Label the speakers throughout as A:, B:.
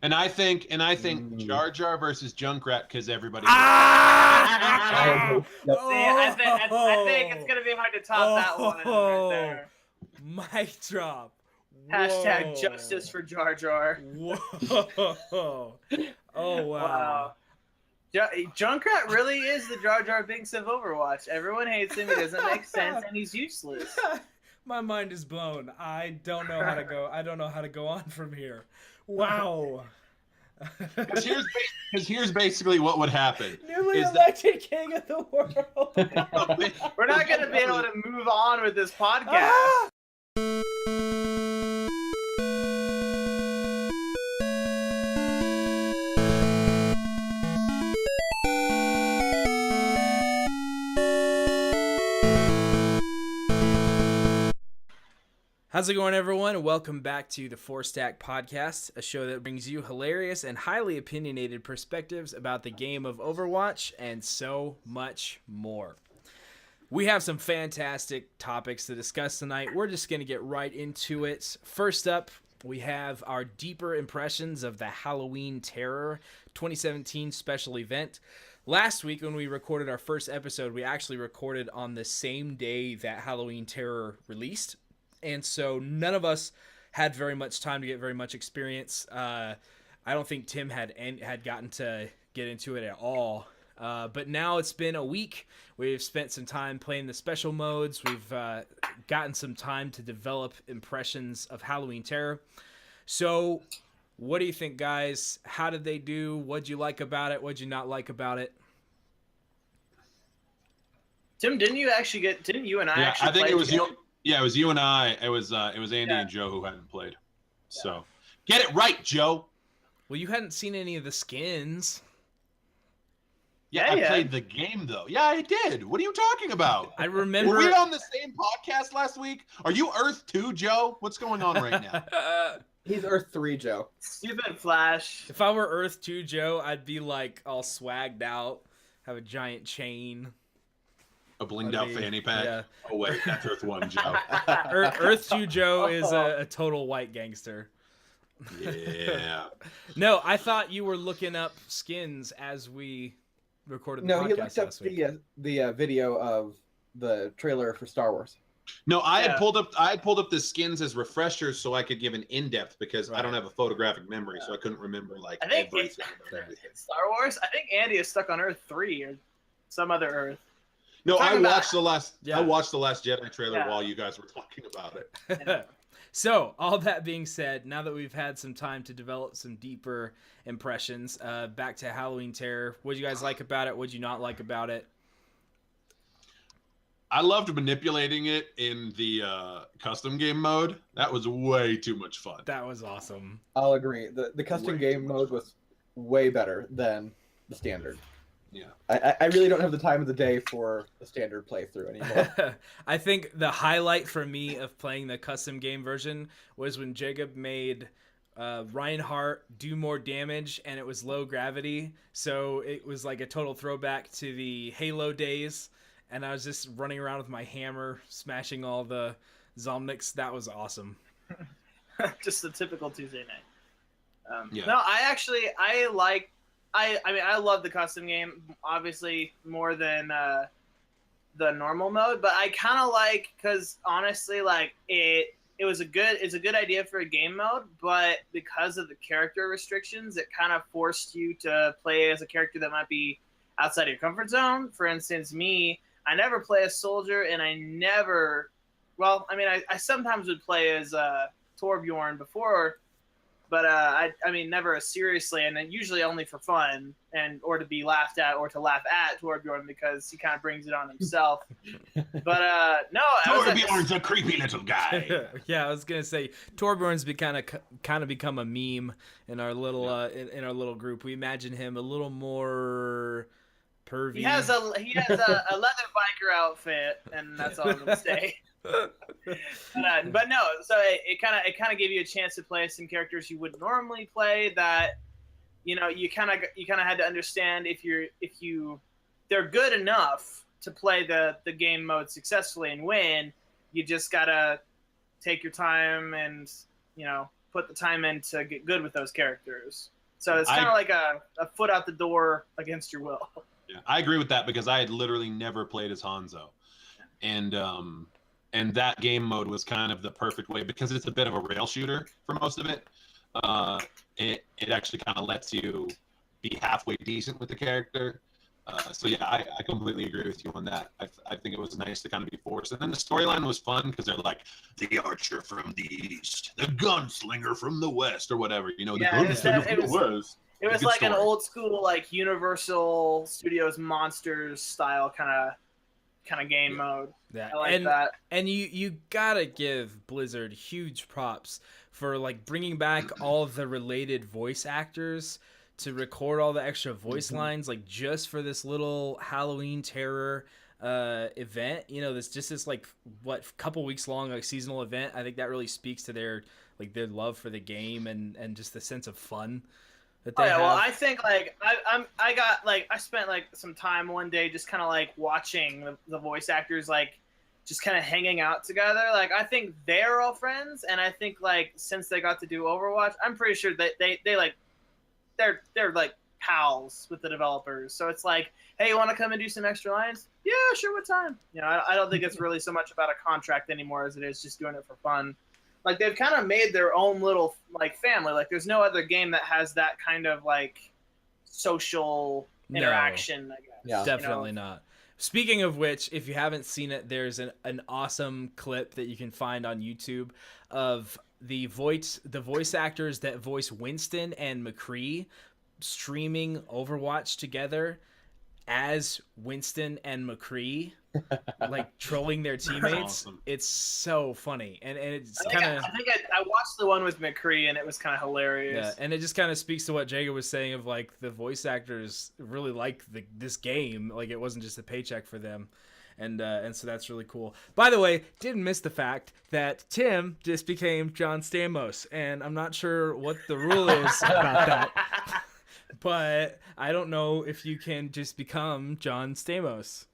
A: And I think Jar Jar versus Junkrat because everybody.
B: Ah!
C: See, I think it's gonna be hard to top that one right there.
B: Mic drop.
C: Hashtag justice for Jar Jar.
B: Whoa. Oh, wow.
C: Junkrat really is the Jar Jar Binks of Overwatch. Everyone hates him. He doesn't make sense, and he's useless.
B: My mind is blown. I don't know how to go. I don't know how to go on from here. Wow.
A: Because here's basically what would happen.
B: Newly elected king of the world.
C: We're not going to be able to move on with this podcast.
B: How's it going, everyone? Welcome back to the 4Stack podcast, a show that brings you hilarious and highly opinionated perspectives about the game of Overwatch and so much more. We have some fantastic topics to discuss tonight. We're just going to get right into it. First up, we have our deeper impressions of the Halloween Terror 2017 special event. Last week, when we recorded our first episode, we actually recorded on the same day that Halloween Terror released. And so none of us had very much time to get very much experience. I don't think Tim had gotten to get into it at all. But now it's been a week. We've spent some time playing the special modes. We've gotten some time to develop impressions of Halloween Terror. So what do you think, guys? How did they do? What'd you like about it? What'd you not like about it?
C: Tim, didn't you and I actually
A: I think
C: play
A: it was
C: together?
A: you. Yeah, it was you and I. It was Andy and Joe who hadn't played. So get it right, Joe.
B: Well, you hadn't seen any of the skins.
A: Yeah, I played the game though. Yeah, I did. What are you talking about?
B: I remember.
A: Were we on the same podcast last week? Are you Earth 2, Joe? What's going on right now?
D: He's Earth 3, Joe.
C: Stupid Flash.
B: If I were Earth 2, Joe, I'd be like all swagged out, have a giant chain.
A: A blinged out fanny pack.
B: Yeah.
A: Oh wait, that's Earth 1, Joe.
B: Earth 2 Joe is a total white gangster.
A: Yeah.
B: No, I thought you were looking up skins as we recorded the podcast
D: he looked up
B: last week.
D: the video of the trailer for Star Wars.
A: No, I had pulled up the skins as refreshers so I could give an in-depth because I don't have a photographic memory, so I couldn't remember
C: I think
A: everything.
C: Star Wars. I think Andy is stuck on Earth 3 or some other Earth.
A: No, I watched the last Jedi trailer while you guys were talking about it.
B: So, all that being said, now that we've had some time to develop some deeper impressions, back to Halloween Terror. What did you guys like about it? What did you not like about it?
A: I loved manipulating it in the custom game mode. That was way too much fun.
B: That was awesome.
D: I'll agree. The custom game mode was way better than the standard.
A: Yeah,
D: I really don't have the time of the day for the standard playthrough anymore.
B: I think the highlight for me of playing the custom game version was when Jacob made Reinhardt do more damage and it was low gravity. So it was like a total throwback to the Halo days. And I was just running around with my hammer, smashing all the Zomniks. That was awesome.
C: Just a typical Tuesday night.
A: Yeah.
C: No, I love the custom game, obviously more than the normal mode, but I kind of like, because honestly, like it's a good idea for a game mode, but because of the character restrictions, it kind of forced you to play as a character that might be outside of your comfort zone. For instance, me, I never play as soldier, and I sometimes would play as Torbjorn before. But never as seriously, and then usually only for fun, or to be laughed at, or to laugh at Torbjorn because he kind of brings it on himself. But no,
A: Torbjorn's a creepy little guy.
B: Yeah, I was gonna say Torbjorn's kind of become a meme in our little in our little group. We imagine him a little more pervy.
C: He has a leather biker outfit, and that's all I'm gonna say. But no, so it kind of gave you a chance to play some characters you wouldn't normally play. That you kind of had to understand if they're good enough to play the game mode successfully and win. You just gotta take your time and put the time in to get good with those characters. So it's kind of like a foot out the door against your will.
A: Yeah, I agree with that because I had literally never played as Hanzo, and that game mode was kind of the perfect way because it's a bit of a rail shooter for most of it. It actually kind of lets you be halfway decent with the character. So yeah, I completely agree with you on that. I think it was nice to kind of be forced, and then the storyline was fun because they're like the archer from the east, the gunslinger from the west, or whatever. You know, the gunslinger from the west.
C: It was like an old school, like Universal Studios Monsters style kind of game mode.
B: Yeah.
C: I like that.
B: And you gotta give Blizzard huge props for like bringing back all of the related voice actors to record all the extra voice lines, like just for this little Halloween Terror event. You know, this like couple weeks long, like seasonal event. I think that really speaks to their love for the game and just the sense of fun that they have.
C: Well, I think like I spent like some time one day just kind of like watching the voice actors like just kind of hanging out together. Like I think they're all friends, and I think like since they got to do Overwatch, I'm pretty sure that they like they're like pals with the developers. So it's like, hey, you want to come and do some extra lines? Yeah, sure. What time? You know, I don't think it's really so much about a contract anymore as it is just doing it for fun. Like they've kind of made their own little like family. Like there's no other game that has that kind of like social interaction. I guess.
B: Yeah, definitely not. Speaking of which, if you haven't seen it, there's an awesome clip that you can find on YouTube of the voice actors that voice Winston and McCree streaming Overwatch together as Winston and McCree, like trolling their teammates.
A: Awesome.
B: It's so funny, and it's
C: I
B: kind of.
C: I think I watched the one with McCree, and it was kind of hilarious.
B: Yeah, and it just kind of speaks to what Jacob was saying of like the voice actors really like this game. Like it wasn't just a paycheck for them. And so that's really cool. By the way, didn't miss the fact that Tim just became John Stamos, and I'm not sure what the rule is about that. But I don't know if you can just become John Stamos.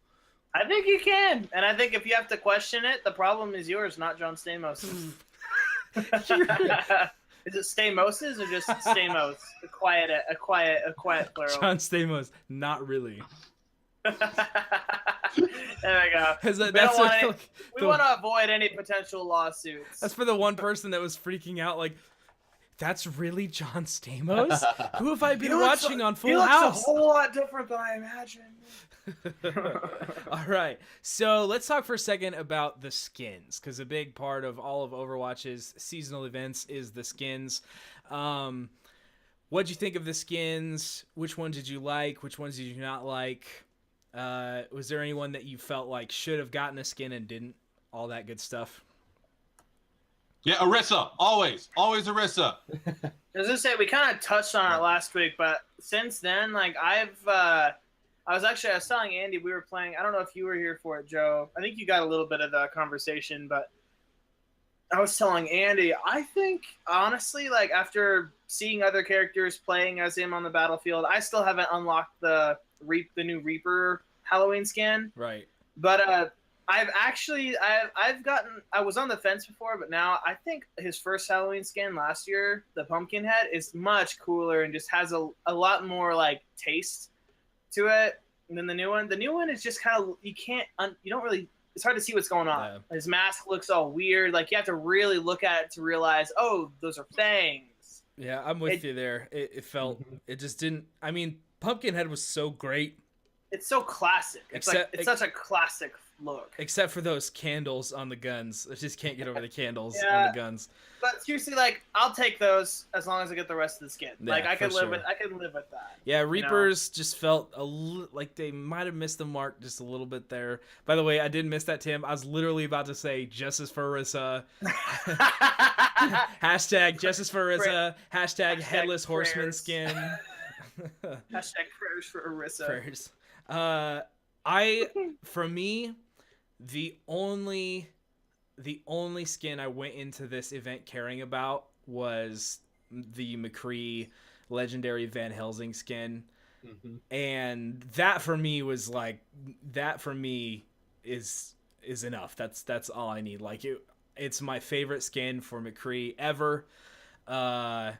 C: I think you can, and I think if you have to question it, the problem is yours, not John Stamos. Is it Stamoses or just Stamos? A quiet plural.
B: John Stamos, not really.
C: There we go. We want to avoid any potential lawsuits.
B: That's for the one person that was freaking out, like, that's really John Stamos? Who have I been watching on Full House?
C: He looks a whole lot different than I imagined.
B: All right, so let's talk for a second about the skins, because a big part of all of Overwatch's seasonal events is the skins. What'd you think of the skins? Which one did you like? Which ones did you not like? Was there anyone that you felt like should have gotten a skin and didn't? All that good stuff.
A: Yeah, Orisa, always Orisa.
C: I was gonna say we kind of touched on it last week, but since then, like I was telling Andy we were playing. I don't know if you were here for it, Joe. I think you got a little bit of the conversation, but I was telling Andy, I think honestly, like after seeing other characters playing as him on the battlefield, I still haven't unlocked the new Reaper Halloween skin.
B: Right.
C: But I was on the fence before, but now I think his first Halloween skin last year, the pumpkin head, is much cooler and just has a lot more like taste to it than the new one. The new one is just kind of it's hard to see what's going on. Yeah. His mask looks all weird. Like you have to really look at it to realize, oh, those are fangs.
B: Yeah, I'm with you there. It felt, it just didn't. I mean, Pumpkinhead was so great.
C: It's so classic. It's such a classic look.
B: Except for those candles on the guns. I just can't get over the candles on the guns.
C: But seriously, like I'll take those as long as I get the rest of the skin.
B: Yeah,
C: like I can live with that.
B: Yeah, Reapers just felt like they might have missed the mark just a little bit there. By the way, I didn't miss that, Tim. I was literally about to say Justice for Orisa. Hashtag Justice for Orisa. Hashtag Headless Horseman skin.
C: Hashtag prayers for Orisa.
B: Prayers. For me, the only skin I went into this event caring about was the McCree Legendary Van Helsing skin. Mm-hmm. And that for me was like, is enough. That's all I need. Like it's my favorite skin for McCree ever. Yeah,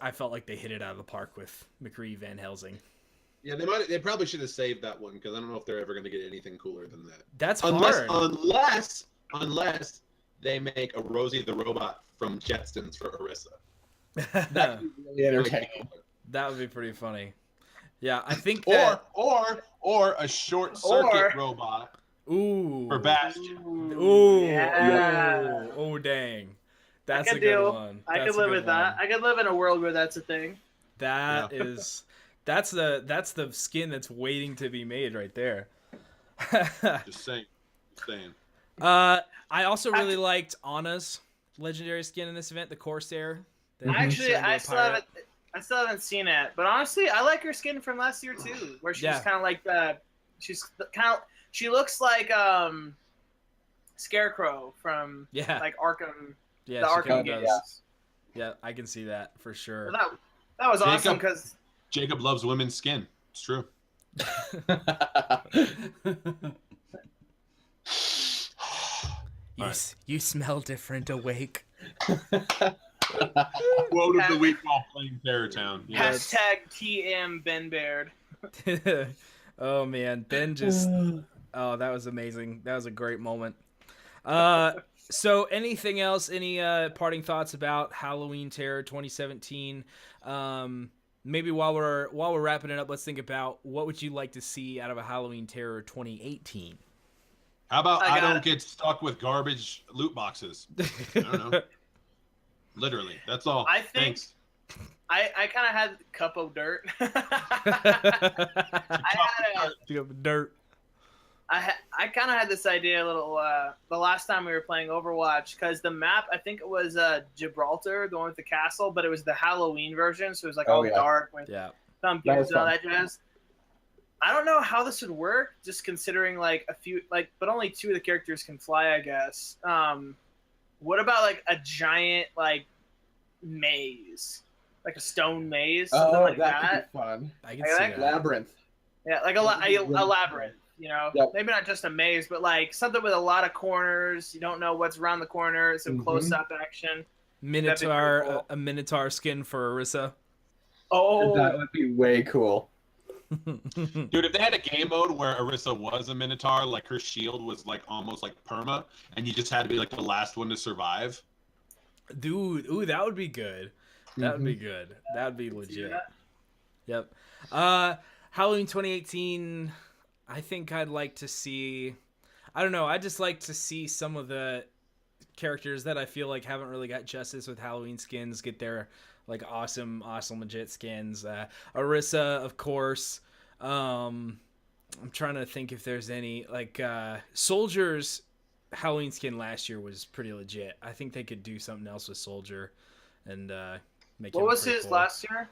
B: I felt like they hit it out of the park with McCree Van Helsing.
A: Yeah, they probably should have saved that one because I don't know if they're ever going to get anything cooler than that.
B: That's hard.
A: Unless they make a Rosie the Robot from Jetsons for Orisa.
D: That would be really entertaining.
B: That would be pretty funny. Yeah, I think that...
A: or a short circuit robot
B: Ooh.
A: for Bastion.
B: Ooh.
C: Yeah.
B: Oh, dang. That's a good
C: deal.
B: one.
C: I could live with that. I could live in a world where that's a thing.
B: That is... That's the skin that's waiting to be made right there.
A: Just saying.
B: I also really liked Anna's legendary skin in this event, the Corsair.
C: Actually, I still haven't seen it, but honestly, I like her skin from last year too, where she's kind of like she looks like Scarecrow from like Arkham.
B: Yeah,
C: the Arkham games.
B: Yeah, I can see that for sure.
C: Well, that was awesome because
A: Jacob loves women's skin. It's true.
B: You smell different awake.
A: Quote of the week while playing Terror Town.
C: Yes. #TM Ben Baird.
B: Oh man, Ben just that was amazing. That was a great moment. So anything else, any parting thoughts about Halloween Terror 2017? Maybe while we're wrapping it up, let's think about what would you like to see out of a Halloween Terror 2018?
A: How about I don't get stuck with garbage loot boxes? I don't know. Literally, that's all.
C: I think
A: Thanks.
C: I kind of had a cup of dirt. I kind of had this idea a little the last time we were playing Overwatch, because the map, I think it was Gibraltar, the one with the castle, but it was the Halloween version, so it was like all dark with pumpkins and all that jazz. I don't know how this would work, just considering like a few, but only 2 of the characters can fly, I guess. What about like a giant like maze, like a stone maze, something like that?
D: Could be fun.
B: I can see that.
D: Labyrinth.
C: Yeah, like a labyrinth. You know, maybe not just a maze, but like something with a lot of corners. You don't know what's around the corner. Some close-up action.
B: Minotaur,
C: cool.
B: a Minotaur skin for Orisa.
C: Oh,
D: that would be way cool.
A: Dude, if they had a game mode where Orisa was a Minotaur, like her shield was like almost like perma, and you just had to be like the last one to survive.
B: Dude, ooh, that would be good. That would be good. That would be legit. Yep. Halloween 2018, I think I'd like to see, I don't know, I'd just like to see some of the characters that I feel like haven't really got justice with Halloween skins get their like awesome legit skins. Orisa, of course. I'm trying to think if there's any like Soldier's Halloween skin last year was pretty legit. I think they could do something else with Soldier and make.
C: What was his last year?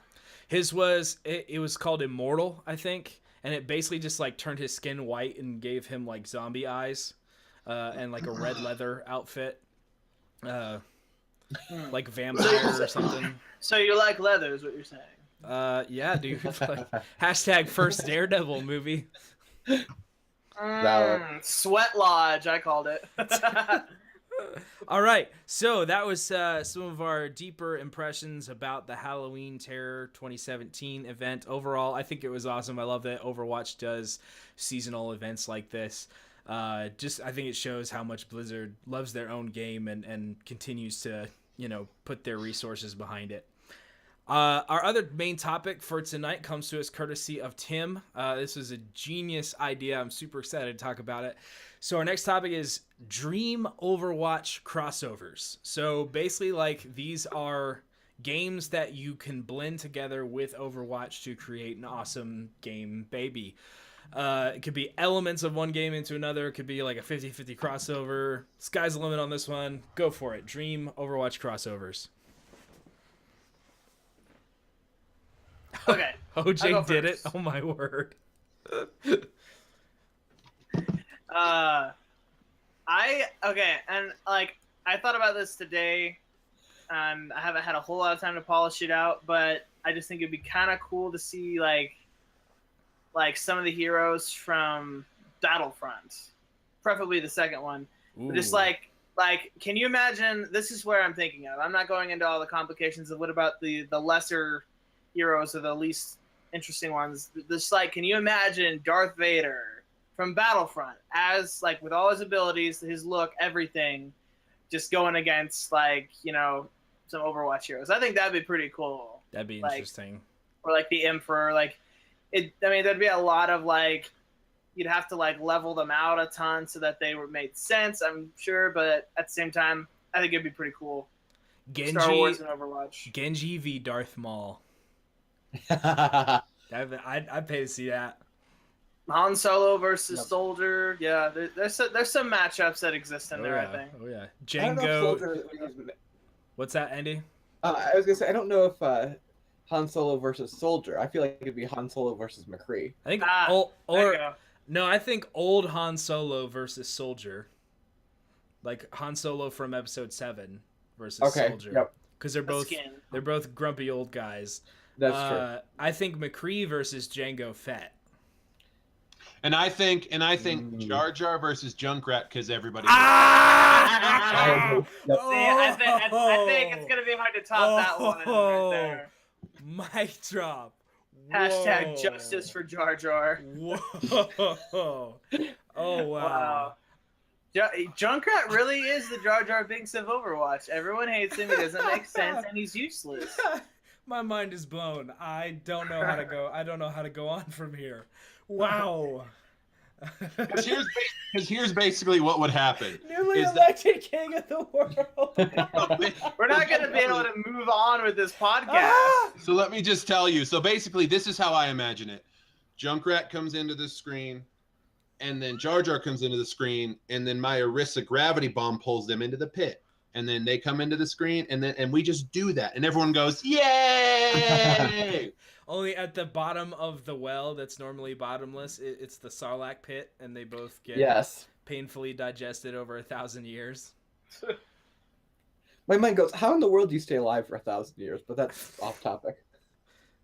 B: His was it was called Immortal, I think, and it basically just like turned his skin white and gave him like zombie eyes, and like a red leather outfit, like vampire or something.
C: So you like leather, is what you're saying?
B: Yeah, dude. Like, #first Daredevil movie.
C: Sweat Lodge, I called it.
B: All right, so that was some of our deeper impressions about the Halloween Terror 2017 event. Overall, I think it was awesome. I love that Overwatch does seasonal events like this. I think it shows how much Blizzard loves their own game and continues to, put their resources behind it. Our other main topic for tonight comes to us courtesy of Tim. This was a genius idea. I'm super excited to talk about it. So our next topic is Dream Overwatch crossovers. So basically, like, these are games that you can blend together with Overwatch to create an awesome game, baby. It could be elements of one game into another. It could be like a 50-50 crossover. Sky's the limit on this one. Go for it. Dream Overwatch crossovers.
C: Okay.
B: OJ did it. Oh my word.
C: I thought about this today. I haven't had a whole lot of time to polish it out, but I just think it'd be kind of cool to see like some of the heroes from Battlefront, preferably the second one. Just like like, can you imagine? This is where I'm thinking of. I'm not going into all the complications of what about the lesser heroes or the least interesting ones. This, like, can you imagine Darth Vader from Battlefront as, like, with all his abilities, his look, everything, just going against, like, you know, some Overwatch heroes? I think that'd be pretty cool.
B: That'd be
C: Like,
B: interesting.
C: or like the Emperor, like it. I mean, there'd be a lot of like. You'd have to like level them out a ton so that they were made sense, I'm sure, but at the same time, I think it'd be pretty cool. Star Wars and Overwatch.
B: Genji v Darth Maul.
D: Yep.
B: I'd pay to see that.
C: Han Solo versus Soldier. Yeah, there's some matchups that exist in there.
B: Yeah.
C: I think.
B: Oh yeah.
D: I don't know if
B: Django.
D: Soldier-
B: What's that, Andy?
D: I was gonna say I don't know if Han Solo versus Soldier. I feel like it'd be Han Solo versus McCree.
B: I think
C: There you
B: or
C: go.
B: no, I think old Han Solo versus Soldier. Like Han Solo from Episode 7 versus
D: Okay.
B: Soldier.
D: Yep.
B: Because
C: Skin.
B: they're both grumpy old guys.
D: That's true.
B: I think McCree versus Django Fett.
A: And I think Jar Jar versus Junkrat because everybody.
B: Ah!
D: Yep.
C: See, I think it's gonna be hard to top that one right there.
B: Mic drop.
C: Hashtag
B: Whoa.
C: justice for Jar Jar.
B: Whoa. Oh wow.
C: Junkrat really is the Jar Jar Binks of Overwatch. Everyone hates him. He doesn't make sense, and he's useless.
B: My mind is blown. I don't know how to go. I don't know how to go on from here. Wow.
A: Because here's basically what would happen.
B: Newly
A: Is
B: elected king of the world.
C: We're not going to be able to move on with this podcast.
B: Ah!
A: So let me just tell you. So basically, this is how I imagine it. Junkrat comes into the screen, and then Jar Jar comes into the screen, and then my Orisa gravity bomb pulls them into the pit. And then they come into the screen, and we just do that. And everyone goes, yay!
B: Only at the bottom of the well that's normally bottomless, it's the Sarlacc pit, and they both get
D: Yes.
B: painfully digested over 1,000 years.
D: My mind goes, how in the world do you stay alive for 1,000 years? But that's off topic.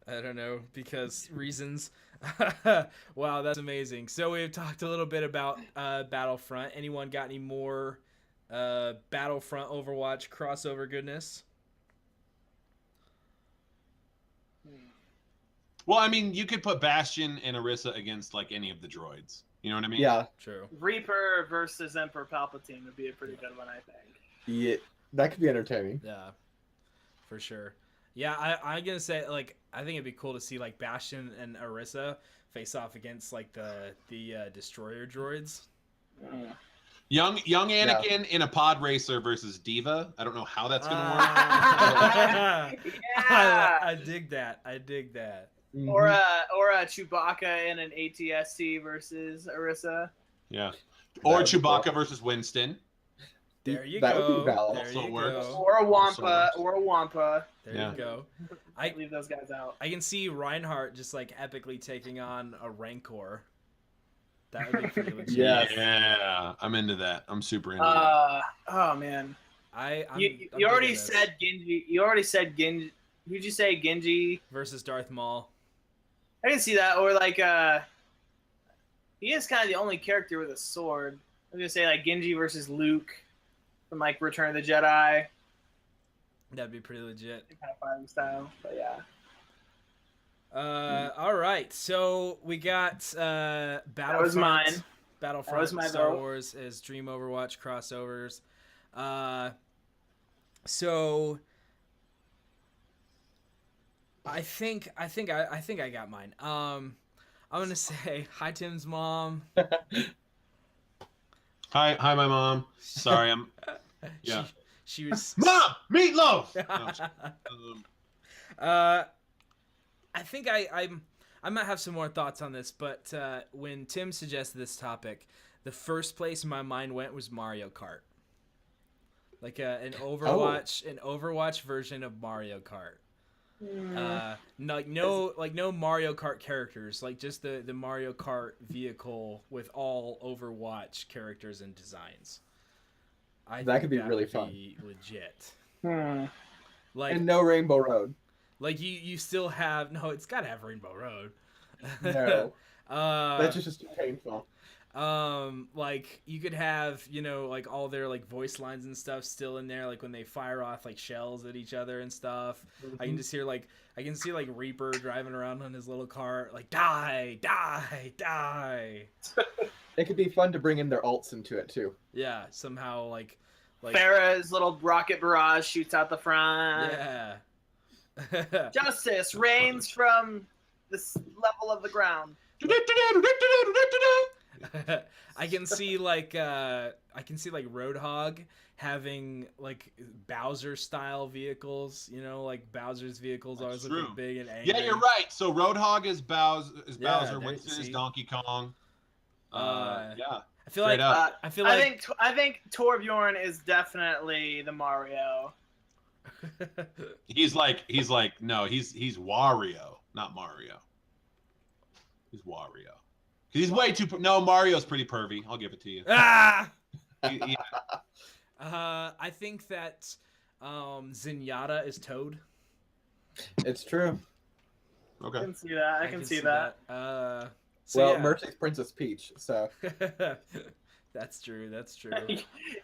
B: I don't know, because reasons. Wow, that's amazing. So we've talked a little bit about Battlefront. Anyone got any more Battlefront Overwatch crossover goodness?
A: Well, I mean, you could put Bastion and Orisa against like any of the droids. You know what I mean?
D: Yeah.
B: True.
C: Reaper versus Emperor Palpatine would be a pretty good one, I think.
D: Yeah. That could be entertaining.
B: Yeah, for sure. Yeah, I'm gonna say, like, I think it'd be cool to see like Bastion and Orisa face off against like the destroyer droids.
A: Young Anakin in a pod racer versus Diva. I don't know how that's gonna work.
C: Yeah.
B: I dig that. I dig that.
D: Mhm.
C: Or a Chewbacca in an ATST versus Orisa.
A: Yeah.
D: That
A: Or
D: would be
A: Chewbacca
D: cool.
A: versus Winston.
B: There you
D: That
B: go.
D: would be valid.
B: There
A: Also
B: you
A: works.
B: go.
C: Or a
A: Also
C: Wampa.
A: works.
C: Or a Wampa.
B: There
A: Yeah.
B: you go.
C: I leave those guys out.
B: I can see Reinhardt just like epically taking on a Rancor. That would be pretty legit.
D: Yes.
A: Yeah, I'm into that. I'm super into that.
C: Oh man.
B: I'm
C: You
B: digging
C: already
B: this.
C: said Genji. You already said Genji. Who'd you say Genji?
B: Versus Darth Maul.
C: I can see that. Or like he is kind of the only character with a sword. I was gonna say like Genji versus Luke from like Return of the Jedi,
B: That'd be pretty legit.
C: kind of fighting style. But yeah.
B: All right, so we got Battlefront.
C: was mine.
B: Battlefront,
C: That was my
B: Star
C: vote.
B: Wars as Dream Overwatch crossovers. So I think I got mine. I'm gonna say hi, Tim's mom.
A: Hi, my mom. Sorry, I'm. Yeah.
B: She was.
A: Mom, meatloaf. No,
B: I think I might have some more thoughts on this, but when Tim suggested this topic, the first place my mind went was Mario Kart. Like an Overwatch version of Mario Kart. No Mario Kart characters, like just the Mario Kart vehicle with all Overwatch characters and designs.
D: That could be really fun.
B: Legit.
C: Hmm.
B: Like
D: And no Rainbow Road.
B: Like you still have it's gotta have Rainbow Road.
D: No. That's just too painful.
B: Like you could have, you know, like all their like voice lines and stuff still in there, like when they fire off like shells at each other and stuff. I can just hear like I can see like Reaper driving around on his little car, like die, die, die.
D: It could be fun to bring in their alts into it too.
B: Yeah, somehow like
C: Farah's little rocket barrage shoots out the front.
B: yeah.
C: Justice reigns from this level of the ground.
B: I can see like Roadhog having like Bowser style vehicles, you know, like Bowser's vehicles always
A: That's true.
B: look big and angry.
A: Yeah, you're right. So Roadhog is Bowser,
B: Yeah,
A: Winston is
B: see?
A: Donkey Kong. Yeah.
B: I feel
A: Straight
B: like
A: up.
C: I think Torbjorn is definitely the Mario.
A: He's like no, he's Wario, not Mario. He's Wario. He's way too. No, Mario's pretty pervy. I'll give it to you.
B: Ah!
A: Yeah.
B: I think that Zenyatta is Toad.
D: It's true.
C: I
A: Okay.
C: can see that. I can see that.
B: So
D: Well,
B: yeah.
D: Mercy's Princess Peach, so
B: That's true. That's true.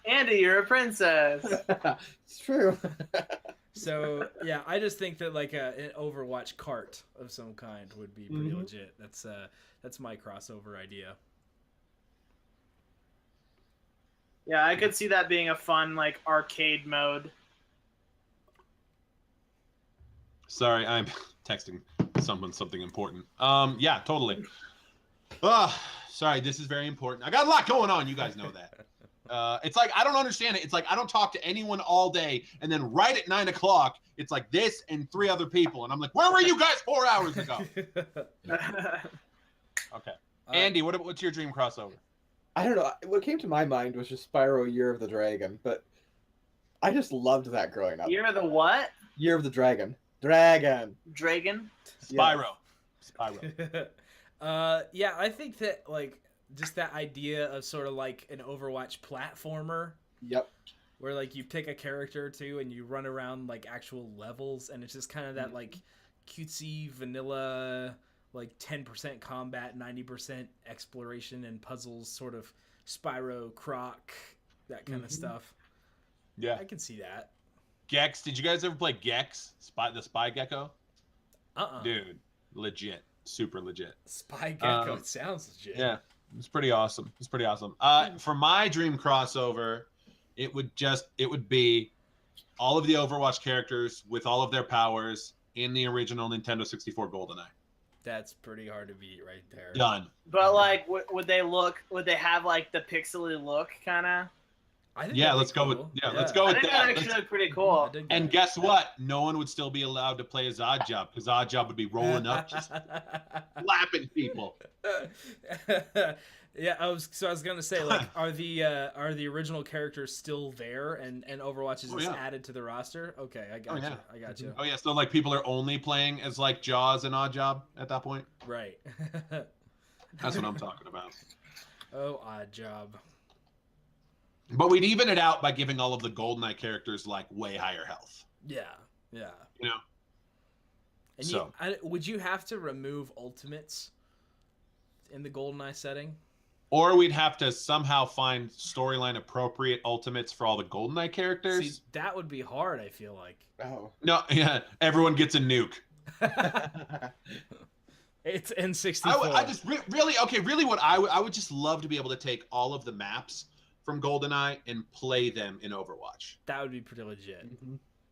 C: Andy, you're a princess.
D: it's true.
B: So yeah, I just think that like an Overwatch cart of some kind would be pretty legit. That's my crossover idea.
C: Yeah, I could see that being a fun like arcade mode.
A: Sorry, I'm texting someone something important. Yeah, totally. Sorry, this is very important. I got a lot going on. You guys know that. It's like I don't understand it. It's like I don't talk to anyone all day, and then right at 9 o'clock, it's like this and 3 other people, and I'm like, where were you guys 4 hours ago? Okay, Andy, what's your dream crossover?
D: I don't know. What came to my mind was just Spyro Year of the Dragon, but I just loved that growing up.
C: You're the what?
D: Year of the Dragon. Dragon.
C: Dragon?
A: Spyro.
B: Yeah, I think that like just that idea of sort of like an Overwatch platformer.
D: Yep.
B: Where like you pick a character or two and you run around like actual levels, and it's just kind of that like cutesy vanilla like 10% combat, 90% exploration and puzzles, sort of Spyro, Croc, that kind of stuff.
A: Yeah.
B: I can see that.
A: Gex, did you guys ever play Gex? The Spy Gecko?
B: Uh-uh.
A: Dude, legit. Super legit.
B: Spy Gecko, it sounds legit.
A: Yeah, it's pretty awesome. For my dream crossover, it would be all of the Overwatch characters with all of their powers in the original Nintendo 64 GoldenEye.
B: That's pretty hard to beat right there.
A: Done.
C: But like, would they have like the pixely look kind of?
A: Yeah, let's go with let's go
C: I
A: with
C: think that
A: that.
C: actually look pretty cool.
A: And guess what? No one would still be allowed to play as Oddjob because Oddjob would be rolling up, just slapping people.
B: Yeah, I was gonna say, like, are the original characters still there, and Overwatch is just added to the roster? Okay, I got you. I got you.
A: Oh yeah, so like people are only playing as like Jaws and Oddjob at that point.
B: Right.
A: That's what I'm talking about.
B: Oh, Oddjob.
A: But we'd even it out by giving all of the GoldenEye characters like way higher health.
B: Yeah, yeah.
A: You know.
B: And
A: so,
B: would you have to remove ultimates in the GoldenEye setting?
A: Or we'd have to somehow find storyline appropriate ultimates for all the GoldenEye characters.
B: See, that would be hard, I feel like.
D: Oh.
A: No, yeah, everyone gets a nuke.
B: It's N64.
A: I just really what I would just love to be able to take all of the maps from GoldenEye and play them in Overwatch.
B: That would be pretty legit.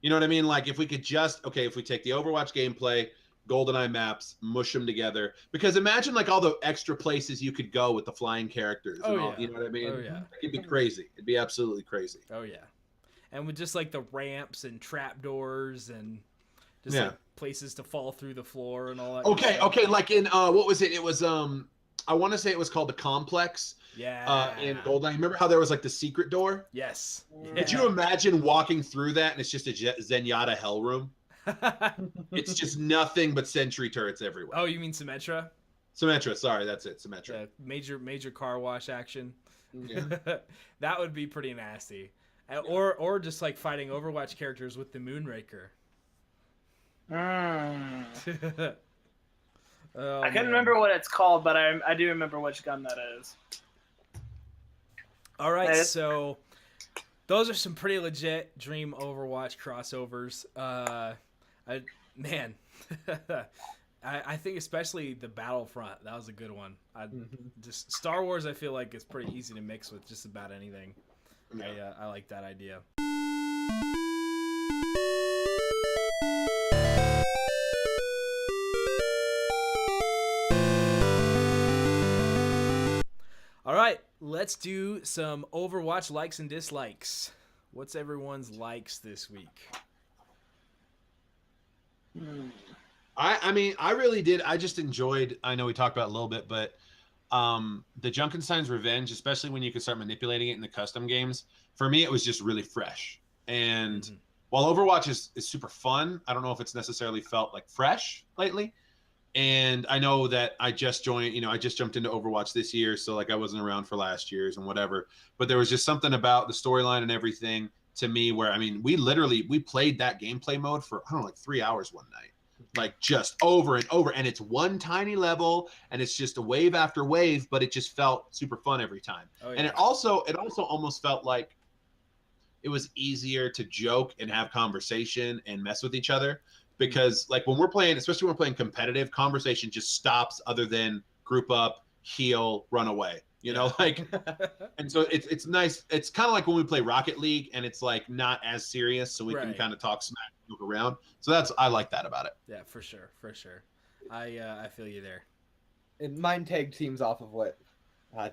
A: You know what I mean? Like if we could if we take the Overwatch gameplay, GoldenEye maps, mush them together. Because imagine like all the extra places you could go with the flying characters.
B: Oh,
A: and all,
B: yeah.
A: You know what I mean?
B: Oh, yeah.
A: It'd be crazy. It'd be absolutely crazy.
B: Oh, yeah. And with just like the ramps and trapdoors and just like places to fall through the floor and all that.
A: Okay. Like in, what was it? It was, I want to say it was called the Complex.
B: Yeah.
A: In GoldenEye. Remember how there was like the secret door?
B: Yes.
A: Could you imagine walking through that and it's just a Zenyatta hell room? It's just nothing but sentry turrets everywhere.
B: Oh, you mean Symmetra?
A: Symmetra, sorry, that's it. Symmetra.
B: Yeah, major car wash action.
A: Yeah.
B: That would be pretty nasty. Or just like fighting Overwatch characters with the Moonraker.
C: I couldn't remember what it's called, but I do remember which gun that is.
B: All right, so those are some pretty legit Dream Overwatch crossovers. I think especially the Battlefront, that was a good one. Just Star Wars, I feel like it's pretty easy to mix with just about anything. Yeah. I like that idea. All right, let's do some Overwatch likes and dislikes. What's everyone's likes this week?
A: I mean, I really did. I just enjoyed, I know we talked about it a little bit, but the Junkenstein's Revenge, especially when you can start manipulating it in the custom games, for me, it was just really fresh. And while Overwatch is super fun, I don't know if it's necessarily felt like fresh lately. And I know that I just joined, I just jumped into Overwatch this year. So like I wasn't around for last year's and whatever, but there was just something about the storyline and everything to me where, I mean, we played that gameplay mode for, I don't know, like 3 hours one night, like just over and over. And it's one tiny level and it's just a wave after wave, but it just felt super fun every time. Oh, yeah. And it also almost felt like it was easier to joke and have conversation and mess with each other. Because like when we're playing, especially when we're playing competitive, conversation just stops other than group up, heal, run away, like, and so it's nice. It's kind of like when we play Rocket League and it's like not as serious. So we can kind of talk smack, look around. So I like that about it.
B: Yeah, for sure. I feel you there.
D: And mine tag teams off of what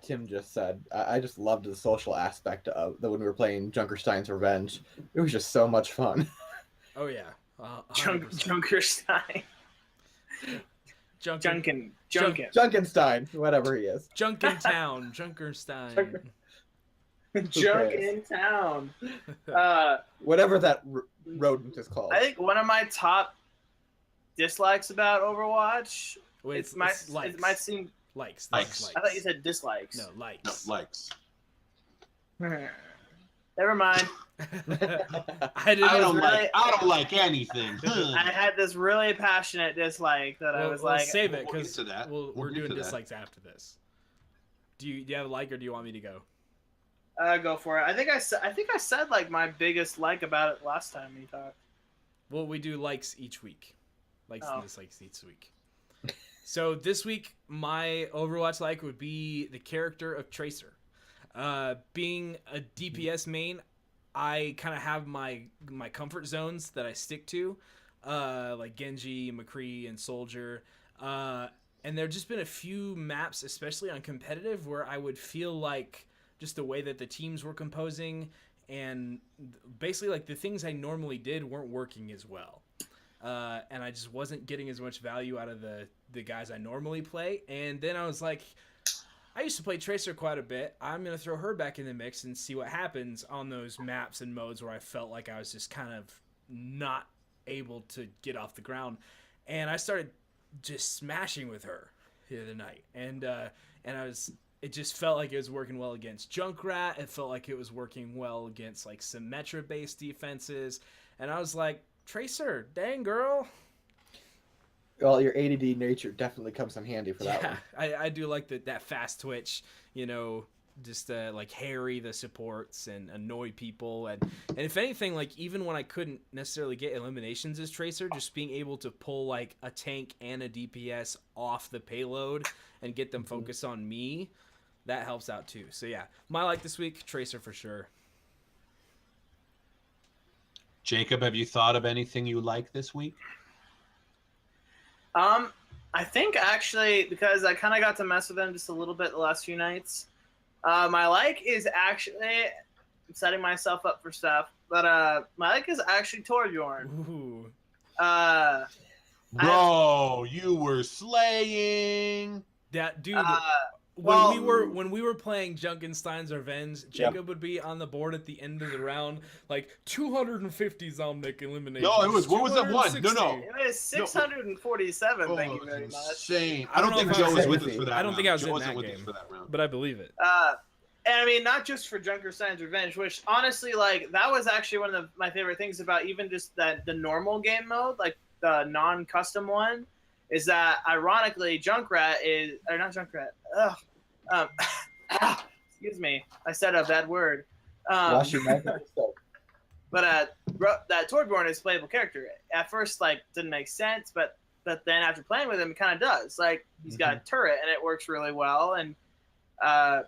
D: Tim just said. I just loved the social aspect of that when we were playing Junkenstein's Revenge. It was just so much fun.
B: Oh yeah.
C: Junkerstein.
D: Junkenstein, whatever he is.
B: Junkentown, Junkerstein.
C: Junkentown.
D: Whatever that rodent is called.
C: I think one of my top dislikes about Overwatch.
B: Wait,
C: it might seem
B: likes.
C: I thought you said dislikes.
B: No, likes.
A: No, likes.
C: Never mind.
A: I don't like anything.
C: I had this really passionate dislike that I was like,
B: save it because we're doing dislikes after this. Do you have a like or do you want me to go?
C: Go for it. I think I said like my biggest like about it last time we talked.
B: Well, we do likes each week, likes and dislikes each week. So this week, my Overwatch like would be the character of Tracer. Being a DPS main, I kind of have my comfort zones that I stick to, like Genji, McCree, and Soldier. And there have just been a few maps, especially on competitive, where I would feel like just the way that the teams were composing and basically like the things I normally did weren't working as well. And I just wasn't getting as much value out of the guys I normally play. And then I was like, I used to play Tracer quite a bit. I'm going to throw her back in the mix and see what happens on those maps and modes where I felt like I was just kind of not able to get off the ground. And I started just smashing with her the other night. And it just felt like it was working well against Junkrat. It felt like it was working well against like Symmetra-based defenses. And I was like, Tracer, dang girl.
D: Well, your ADD nature definitely comes in handy for that one.
B: I do like that fast twitch, just like harry the supports and annoy people. And if anything, like even when I couldn't necessarily get eliminations as Tracer, just being able to pull like a tank and a DPS off the payload and get them focused on me, that helps out too. So yeah, my like this week, Tracer for sure.
A: Jacob, have you thought of anything you like this week?
C: I think actually, because I kind of got to mess with them just a little bit the last few nights, my like is actually, I'm setting myself up for stuff, but my like is actually Torbjorn.
B: Ooh.
A: Bro, you were slaying.
B: That dude. When we were playing Junkenstein's Revenge, Jacob would be on the board at the end of the round, like 250 Zombic eliminations.
A: No, it was, what was that one? No.
C: It was 647, thank you very much.
A: Insane. I don't think Joe was with us for that round.
B: I don't think I was
A: in
B: that game, but I believe it.
C: And I mean, not just for Junkenstein's Revenge, which honestly, like, that was actually one of my favorite things about even just the normal game mode, like the non-custom one, is that ironically Junkrat is, or not Junkrat, Excuse me, I said a bad word.
D: Wash your mouth with soap.
C: But that Torbjorn is a playable character. At first, like, didn't make sense, but then after playing with him, it kind of does. Like, he's got a turret, and it works really well, and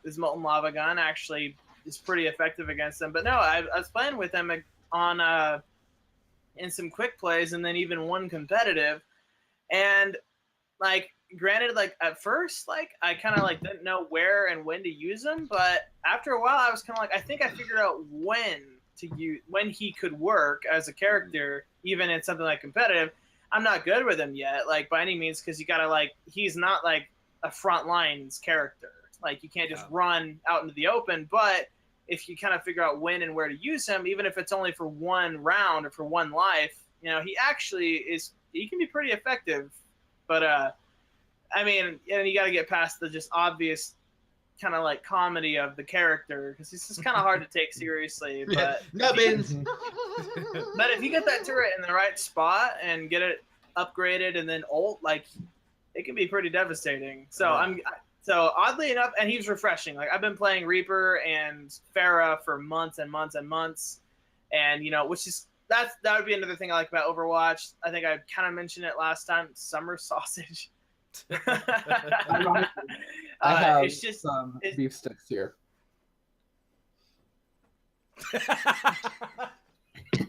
C: his molten lava gun actually is pretty effective against them. But no, I was playing with him on in some quick plays, and then even one competitive, and like, granted, like, at first, like, I kind of like didn't know where and when to use him, but after a while, I was kind of like, I think I figured out when he could work as a character, even in something like competitive. I'm not good with him yet, like, by any means, because you gotta, like, he's not like a front lines character. Like, you can't just run out into the open, but if you kind of figure out when and where to use him, even if it's only for one round or for one life, you know, he can be pretty effective. But I mean, and you got to get past the just obvious kind of like comedy of the character, because he's just kind of hard to take seriously. But
A: Nubbins.
C: but if you get that turret in the right spot and get it upgraded and then ult, like, it can be pretty devastating. So so oddly enough, and he's refreshing. Like, I've been playing Reaper and Pharah for months and months and months, and you know, which is that would be another thing I like about Overwatch. I think I kind of mentioned it last time. Summer sausage.
D: I have
C: it's just
D: some beef sticks here.
A: It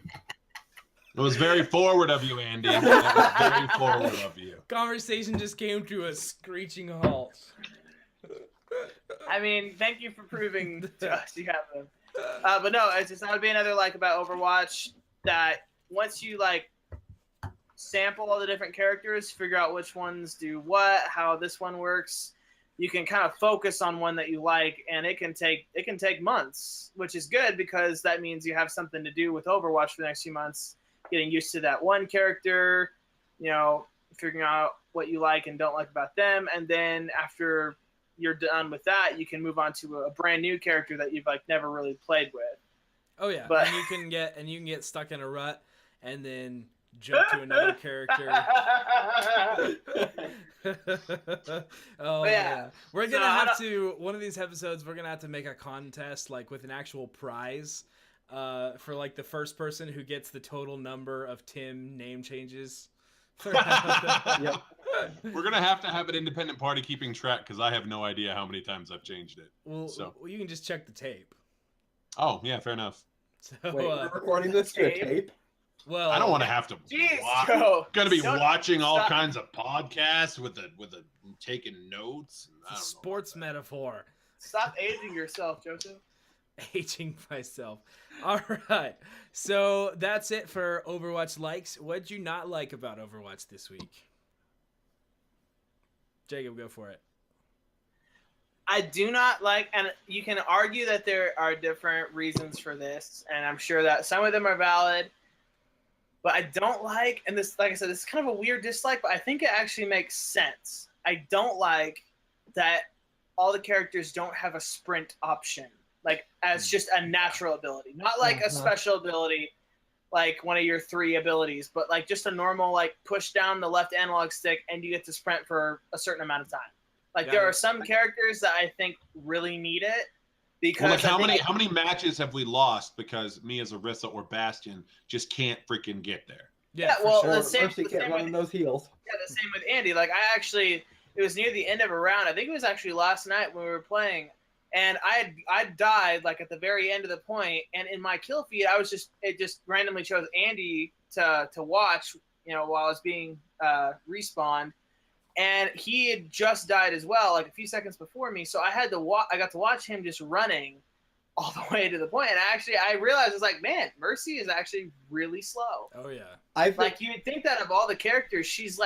A: was very forward of you, Andy. It was very forward of you.
B: Conversation just came to a screeching halt.
C: I mean, thank you for proving to us you have them. But no, it's just, that would be another like about Overwatch, that once you like sample all the different characters, figure out which ones do what, how this one works, you can kind of focus on one that you like, and it can take months, which is good because that means you have something to do with Overwatch for the next few months, getting used to that one character, you know, figuring out what you like and don't like about them, and then after you're done with that, you can move on to a brand new character that you've like never really played with.
B: Oh yeah,
C: but
B: and you can get stuck in a rut and then jump to another character. Oh yeah, we're gonna have to, one of these episodes we're gonna have to make a contest, like, with an actual prize for like the first person who gets the total number of Tim name changes.
A: Yep. We're gonna have to have an independent party keeping track, because I have no idea how many times I've changed it.
B: Well, you can just check the tape.
A: Oh yeah, fair enough.
B: So,
D: Wait, we're recording this to a tape?
B: Well,
A: I don't want to have to. Gonna be watching all kinds of podcasts with a taking notes. I don't know.
B: Sports metaphor.
C: Stop aging yourself, Joseph.
B: Aging myself. All right. So that's it for Overwatch likes. What'd you not like about Overwatch this week? Jacob, go for it.
C: I do not like, and you can argue that there are different reasons for this, and I'm sure that some of them are valid, but I don't like, and this, like I said, this is kind of a weird dislike, but I think it actually makes sense. I don't like that all the characters don't have a sprint option, like, as just a natural ability, not like a special ability, like one of your 3 abilities, but like just a normal, like, push down the left analog stick and you get to sprint for a certain amount of time. Like, there are some characters that I think really need it, because
A: well, like how many matches have we lost because me as Orisa or Bastion just can't freaking get there?
C: Yeah, well,
D: sure.
C: the same
D: with those heals.
C: Yeah, the same with Andy. Like, it was near the end of a round. I think it was actually last night when we were playing, and I died like at the very end of the point, and in my kill feed, it just randomly chose Andy to watch, you know, while I was being respawned. And he had just died as well, like a few seconds before me. So I got to watch him just running all the way to the point. And actually, I realized, it's like, man, Mercy is actually really slow.
B: Oh yeah.
C: Like, you'd think that of all the characters, she's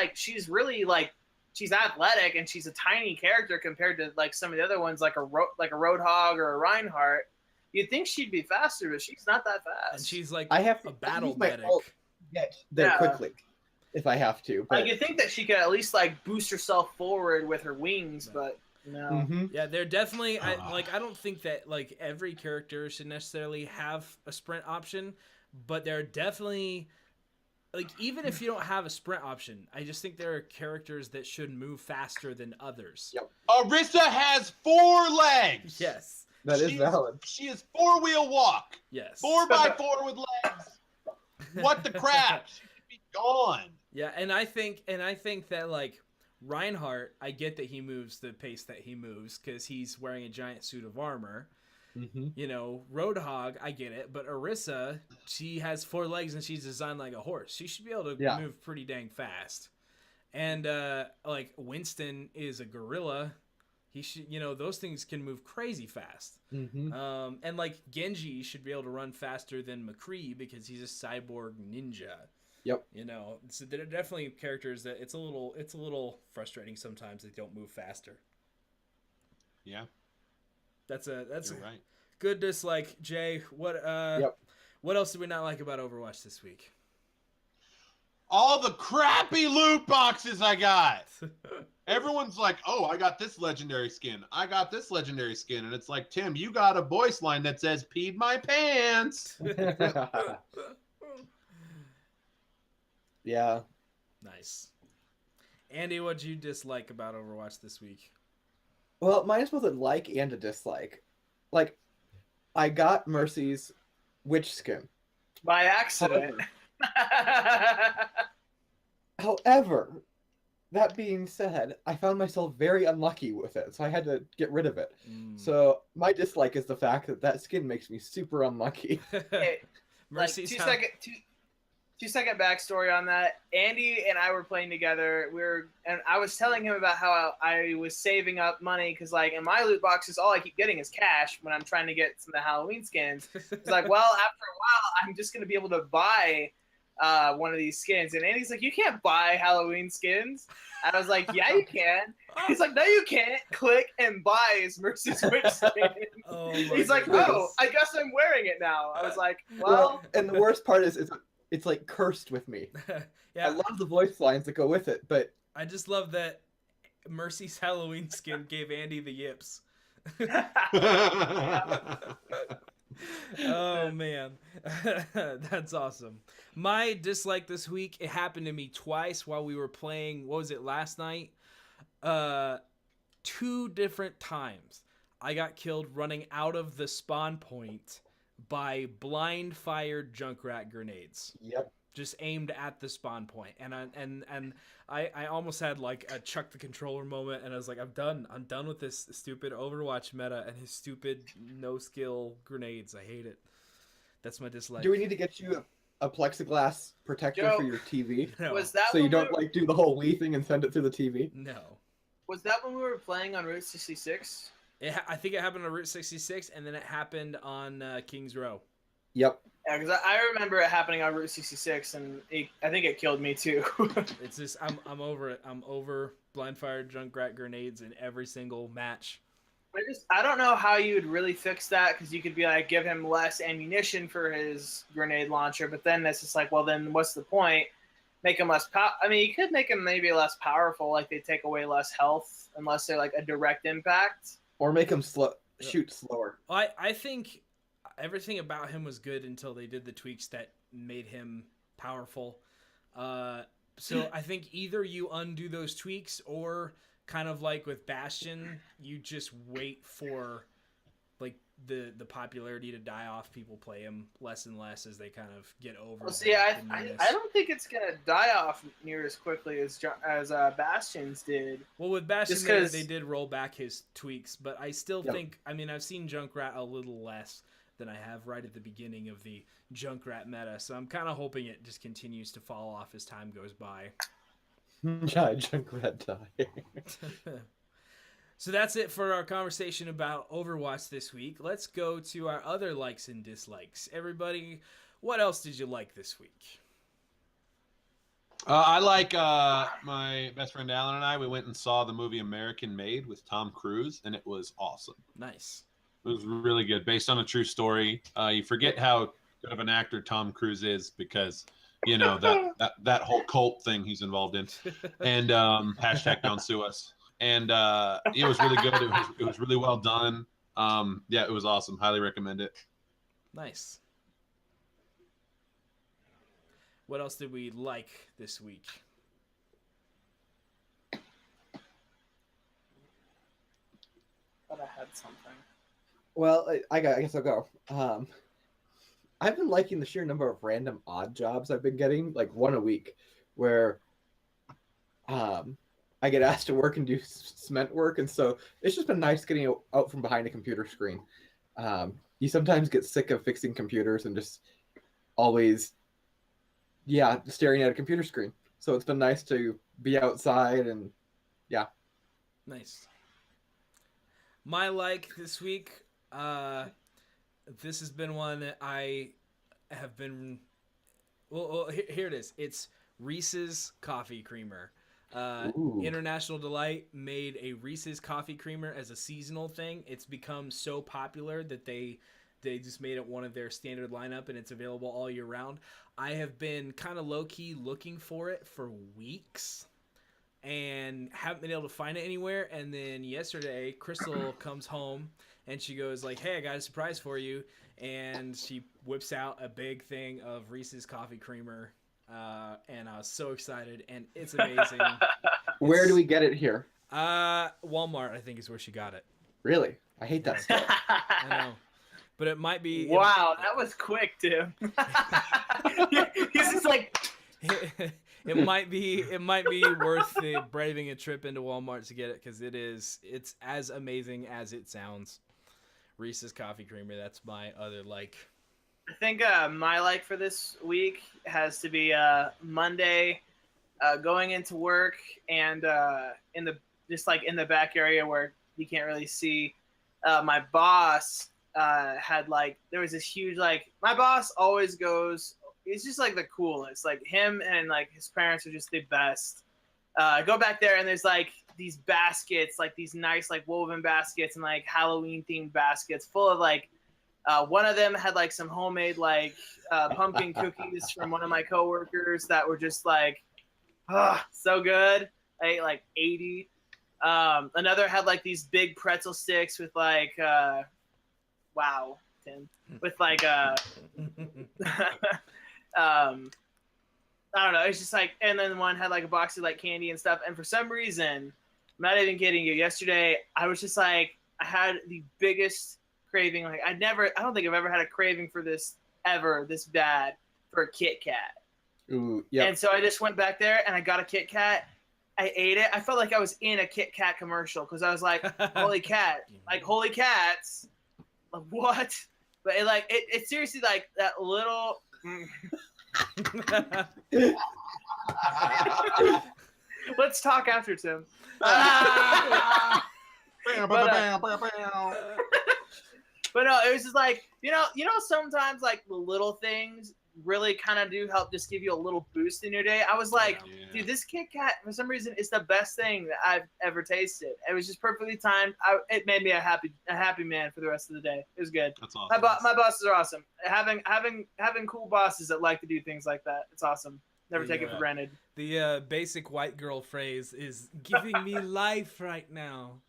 C: really like, she's athletic and she's a tiny character compared to like some of the other ones, like a Roadhog or a Reinhardt. You'd think she'd be faster, but she's not that fast.
B: And she's like
D: I have
B: a battle
D: my
B: medic.
D: Get there quickly if I have to. But...
C: Like, you think that she could at least like boost herself forward with her wings, but no.
D: Mm-hmm.
B: Yeah, they're definitely I don't think that like every character should necessarily have a sprint option, but there are definitely, like, even if you don't have a sprint option, I just think there are characters that should move faster than others.
D: Yep.
A: Orisa has 4 legs.
B: Yes.
D: That is valid.
A: She is 4-wheel walk.
B: Yes.
A: 4x4 with legs. What the crap? She should be gone.
B: Yeah, and I think that like Reinhardt, I get that he moves the pace that he moves because he's wearing a giant suit of armor.
D: Mm-hmm.
B: You know, Roadhog, I get it, but Orisa, she has 4 legs and she's designed like a horse. She should be able to move pretty dang fast. And like Winston is a gorilla. He should, you know, those things can move crazy fast.
D: Mm-hmm.
B: And like Genji should be able to run faster than McCree because he's a cyborg ninja.
D: Yep.
B: You know, so there are definitely characters that it's a little frustrating sometimes they don't move faster.
A: Yeah.
B: That's
A: You're
B: a
A: right.
B: good dislike. Jay, what what else did we not like about Overwatch this week?
A: All the crappy loot boxes I got. Everyone's like, oh, I got this legendary skin. I got this legendary skin. And it's like, Tim, you got a voice line that says, peed my pants.
D: Yeah.
B: Nice. Andy, what'd you dislike about Overwatch this week?
D: Well, mine is both a like and a dislike. Like, I got Mercy's witch skin.
C: By accident.
D: However, that being said, I found myself very unlucky with it, so I had to get rid of it. So my dislike is the fact that skin makes me super unlucky.
C: Hey,
B: Mercy's
C: like, 2-second backstory on that. Andy and I were playing together. And I was telling him about how I was saving up money because, like, in my loot boxes, all I keep getting is cash when I'm trying to get some of the Halloween skins. It's like, well, after a while, I'm just gonna be able to buy one of these skins. And Andy's like, you can't buy Halloween skins. And I was like, yeah, you can. He's like, no, you can't. Click and buys Mercy's witch skin. He's like, oh, I guess I'm wearing it now. I was like, well.
D: And the worst part is it's like cursed with me.
B: Yeah.
D: I love the voice lines that go with it, but
B: I just love that Mercy's Halloween skin gave Andy the yips. Oh man, that's awesome. My dislike this week, it happened to me twice while we were playing. What was it, last night? 2 different times I got killed running out of the spawn point by blind fired Junkrat grenades.
D: Yep.
B: Just aimed at the spawn point. And I almost had like a chuck the controller moment, and I was like, I'm done with this stupid Overwatch meta and his stupid no skill grenades. I hate it. That's my dislike.
D: Do we need to get you a plexiglass protector for your TV?
B: No.
C: Was that
D: so you don't like do the whole Wii thing and send it through the TV?
B: No.
C: Was that when we were playing on Route 66?
B: I think it happened on Route 66, and then it happened on Kings Row.
D: Yep.
C: Yeah, because I remember it happening on Route 66, and I think it killed me too.
B: It's just I'm over it. I'm over blind fired Junkrat grenades in every single match.
C: I don't know how you would really fix that, because you could be like, give him less ammunition for his grenade launcher, but then it's just like, well, then what's the point? Make him less I mean, you could make him maybe less powerful, like they take away less health unless they're like a direct impact.
D: Or make him shoot slower.
B: I think everything about him was good until they did the tweaks that made him powerful. So I think either you undo those tweaks, or kind of like with Bastion, you just wait for like the popularity to die off. People play him less and less as they kind of get over.
C: Well, see, I don't think it's gonna die off near as quickly as Bastion's did.
B: Well, with Bastion, they did roll back his tweaks, but I still think, I mean, I've seen Junkrat a little less than I have right at the beginning of the Junkrat meta, so I'm kind of hoping it just continues to fall off as time goes by.
D: Junkrat die.
B: So that's it for our conversation about Overwatch this week. Let's go to our other likes and dislikes. Everybody, what else did you like this week?
A: I like my best friend Alan and I. We went and saw the movie American Made with Tom Cruise, and it was awesome.
B: Nice.
A: It was really good, based on a true story. You forget how good of an actor Tom Cruise is because, you know, that whole cult thing he's involved in. And hashtag don't sue us. And it was really good. It was really well done. Yeah, it was awesome. Highly recommend it.
B: Nice. What else did we like this week?
C: Thought I had something.
D: Well, I guess I'll go. I've been liking the sheer number of random odd jobs I've been getting, like one a week, where I get asked to work and do cement work, and so it's just been nice getting out from behind a computer screen. You sometimes get sick of fixing computers and just always, yeah, staring at a computer screen. So it's been nice to be outside and, yeah.
B: Nice. My like this week, this has been one that I have been. Well, here it is. It's Reese's Coffee Creamer. International Delight made a Reese's Coffee Creamer as a seasonal thing. It's become so popular that they just made it one of their standard lineup, and it's available all year round. I have been kind of low-key looking for it for weeks and haven't been able to find it anywhere. And then yesterday, Crystal comes home and she goes like, "Hey, I got a surprise for you." And she whips out a big thing of Reese's Coffee Creamer. And I was so excited, and it's amazing.
D: Where do we get it here?
B: Walmart, I think, is where she got it.
D: Really? I hate that stuff.
B: I know. But it might be...
C: Wow, that was quick, Tim. He's just like...
B: It might be worth the braving a trip into Walmart to get it, because it's as amazing as it sounds. Reese's Coffee Creamer, that's my other like.
C: I think my like for this week has to be Monday, going into work and in the back area where you can't really see. My boss had there was this huge my boss always goes. It's just like the coolest. Like him and his parents are just the best. I go back there and there's these baskets, these nice woven baskets and Halloween themed baskets full of one of them had some homemade pumpkin cookies from one of my coworkers that were just so good. I ate 80. Another had these big pretzel sticks with wow, Tim, with I don't know. It's just and then one had a box of candy and stuff. And for some reason, I'm not even kidding you. Yesterday, I was just I had the biggest craving. I don't think I've ever had a craving for this bad for a Kit Kat.
D: Ooh, yeah.
C: And so I just went back there and I got a Kit Kat. I ate it. I felt like I was in a Kit Kat commercial because I was like, "Holy cat! Holy cats! What?" But it's seriously that little. Let's talk after Tim. But no, it was just sometimes the little things really kind of do help just give you a little boost in your day. I was dude, this Kit Kat for some reason is the best thing that I've ever tasted. It was just perfectly timed. It made me a happy man for the rest of the day. It was good.
A: That's awesome.
C: My bosses are awesome. Having cool bosses that like to do things like that. It's awesome. Never take it for granted.
B: The basic white girl phrase is giving me life right now.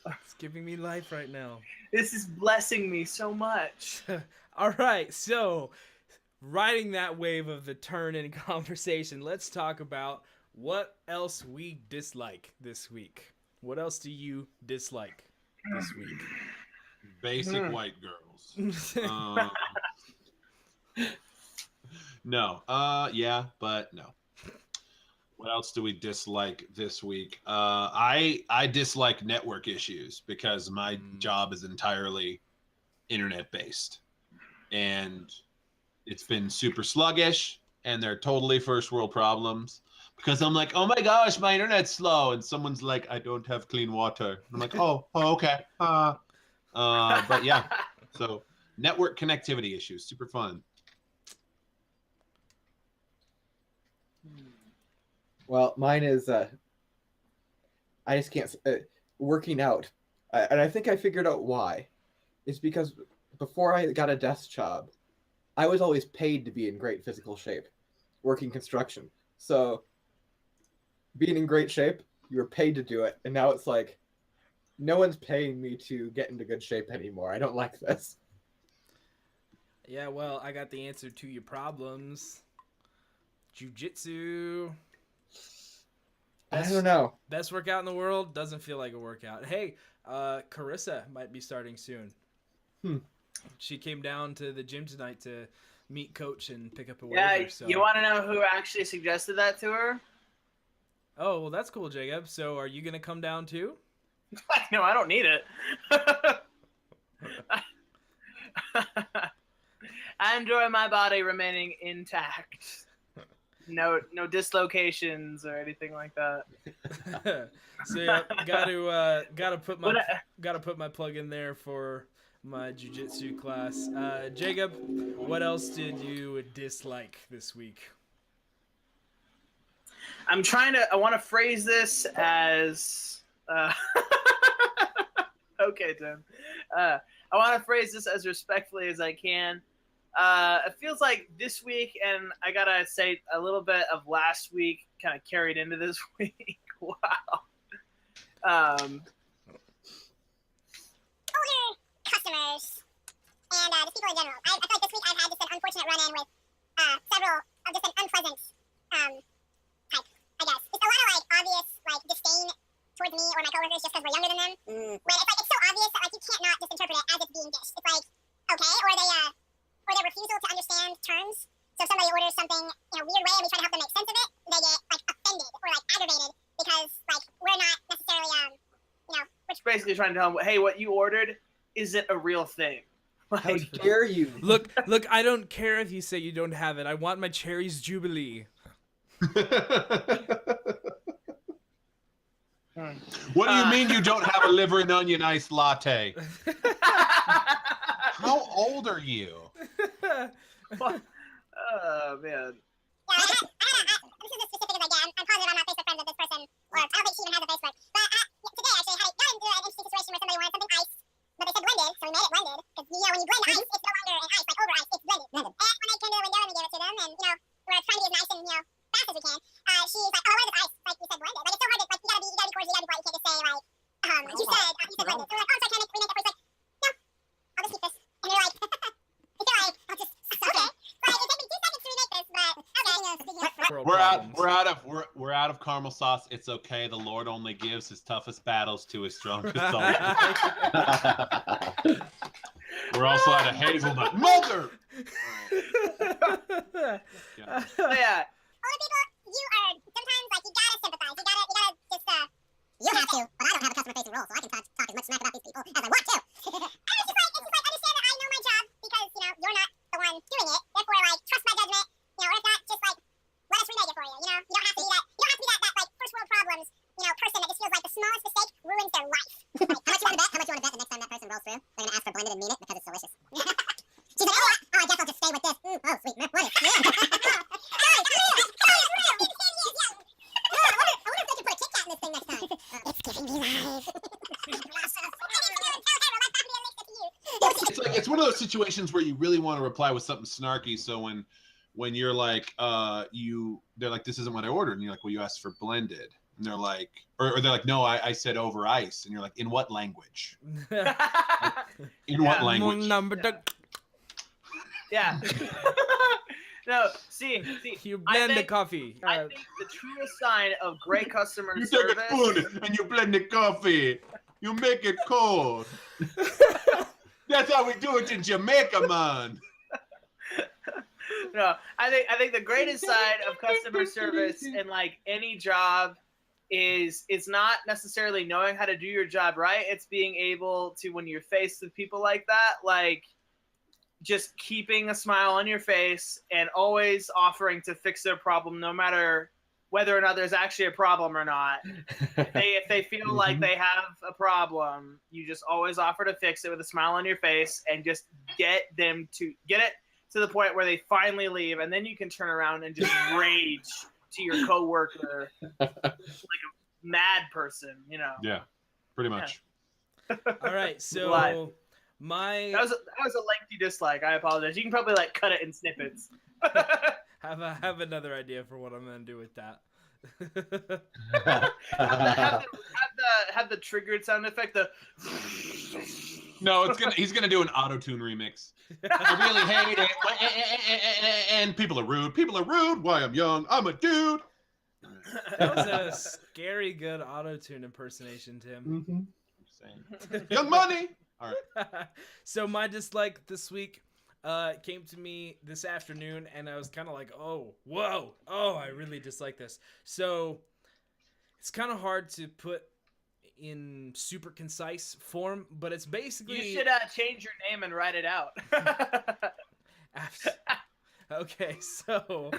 B: It's giving me life right now.
C: This is blessing me so much.
B: All right, so riding that wave of the turn in conversation, let's talk about what else we dislike this week. What else do you dislike this week?
A: Basic white girls. No. Yeah, but no. What else do we dislike this week? I dislike network issues because my job is entirely internet based, and it's been super sluggish, and they're totally first world problems because I'm like, oh my gosh, my internet's slow, and someone's like, I don't have clean water. And I'm like, oh okay. But yeah, so network connectivity issues, super fun.
D: Well, mine is I just can't working out, and I think I figured out why. It's because before I got a desk job, I was always paid to be in great physical shape, working construction. So being in great shape, you were paid to do it, and now it's no one's paying me to get into good shape anymore. I don't like this.
B: Yeah, well, I got the answer to your problems. Jiu-jitsu.
D: I don't know.
B: Best workout in the world doesn't feel like a workout. Hey, Carissa might be starting soon. She came down to the gym tonight to meet Coach and pick up a
C: Yeah,
B: waiver. So.
C: you want to know who actually suggested that to her?
B: Oh, well, that's cool, Jacob. So are you going to come down too?
C: No, I don't need it. I enjoy my body remaining intact. No dislocations or anything like that.
B: So yeah, gotta put my plug in there for my jiu-jitsu class. Jacob, what else did you dislike this week?
C: I want to phrase this as okay, Tim. I want to phrase this as respectfully as I can. It feels like this week, and I gotta say a little bit of last week kind of carried into this week. Wow.
E: Older customers and just people in general. I feel like this week I've had just an unfortunate run-in with several of just an unpleasant type, I guess. Just a lot of obvious disdain towards me or my coworkers just because we're younger than them. When it's it's so obvious that you can't not just interpret it as it's being dished. It's okay, or their refusal to understand terms. So if somebody orders something in a weird way and we try to help them make sense of it, they get offended or aggravated because we're not necessarily
C: It's basically trying to tell them, hey, what you ordered isn't a real thing.
D: How dare you?
B: Look, I don't care if you say you don't have it. I want my cherries jubilee.
A: What do you mean you don't have a liver and onion iced latte? How old are you?
C: Oh, man.
E: Yeah, this is as specific as I get. I'm positive I'm not Facebook friends with this person, or I don't think she even has a Facebook. But today, actually, I got into an interesting situation where somebody wanted something iced, but they said blended, so we made it blended. Because, when you blend ice, it's no longer an ice, over ice, it's blended. And when I came to the window and we gave it to them, and, we're trying to be as nice and, fast as we can, she's like, oh, where's this ice? You said blended. It's so hard to, you gotta be cordial, you gotta be polite, you can't just say, you said blended. So we're like, oh, so can I remake that for you? No, I'll just keep this. And they're like, I'll just, okay. It took me 2 seconds to remake this, but okay.
A: We're out of caramel sauce. It's okay. The Lord only gives his toughest battles to his strongest soldiers. We're also out of hazelnut. Mother.
C: Yeah.
E: Older people, you are sometimes you gotta sympathize. You gotta just you have to, but I don't have a customer facing role, so I can talk as much smack about these people as I want to. And it's just understand that I know my job because you're not the one doing it. Therefore, trust my judgment. Or if not, just let us remake it for you. You don't have to be that. You don't have to be that first world problems person that just feels like the smallest mistake ruins their life. How much you want to bet? How much you want to bet the next time that person rolls through, they're gonna ask for blended and mean it because it's delicious. She's like, oh, I guess I'll just stay with this. Oh, sweet, what is it? I wonder if they can put a Kit Kat in this thing next time. It's giving me life.
A: It's one of those situations where you really want to reply with something snarky. So when you're like, they're like, this isn't what I ordered, and you're like, well, you asked for blended, and they're like, or they're like, no, I said over ice, and you're like, in what language? In what language?
C: Yeah. No, see.
B: You blend the coffee.
C: I think the truest sign of great customer
A: You
C: service.
A: take a spoon and you blend the coffee. You make it cold. That's how we do it in Jamaica, man.
C: No, I think the greatest side of customer service in any job is it's not necessarily knowing how to do your job right. It's being able to, when you're faced with people like that, just keeping a smile on your face and always offering to fix their problem, no matter whether or not there's actually a problem or not. If they feel like they have a problem, you just always offer to fix it with a smile on your face and just get them to get it to the point where they finally leave, and then you can turn around and just rage to your coworker like a mad person,
A: Yeah, pretty much.
B: All right, so
C: Live.
B: that
C: was a lengthy dislike. I apologize. You can probably cut it in snippets.
B: have another idea for what I'm gonna do with that.
C: have the triggered sound effect.
A: No, he's gonna do an auto-tune remix. I really hate it. And people are rude. People are rude. Why I'm young. I'm a dude.
B: That was a scary good auto-tune impersonation, Tim.
D: Mm-hmm.
A: Young Money. All right.
B: So my dislike this week came to me this afternoon, and I was kind of like, oh, whoa, oh, I really dislike this. So it's kind of hard to put in super concise form, but it's basically...
C: You should change your name and write it out.
B: Okay, so...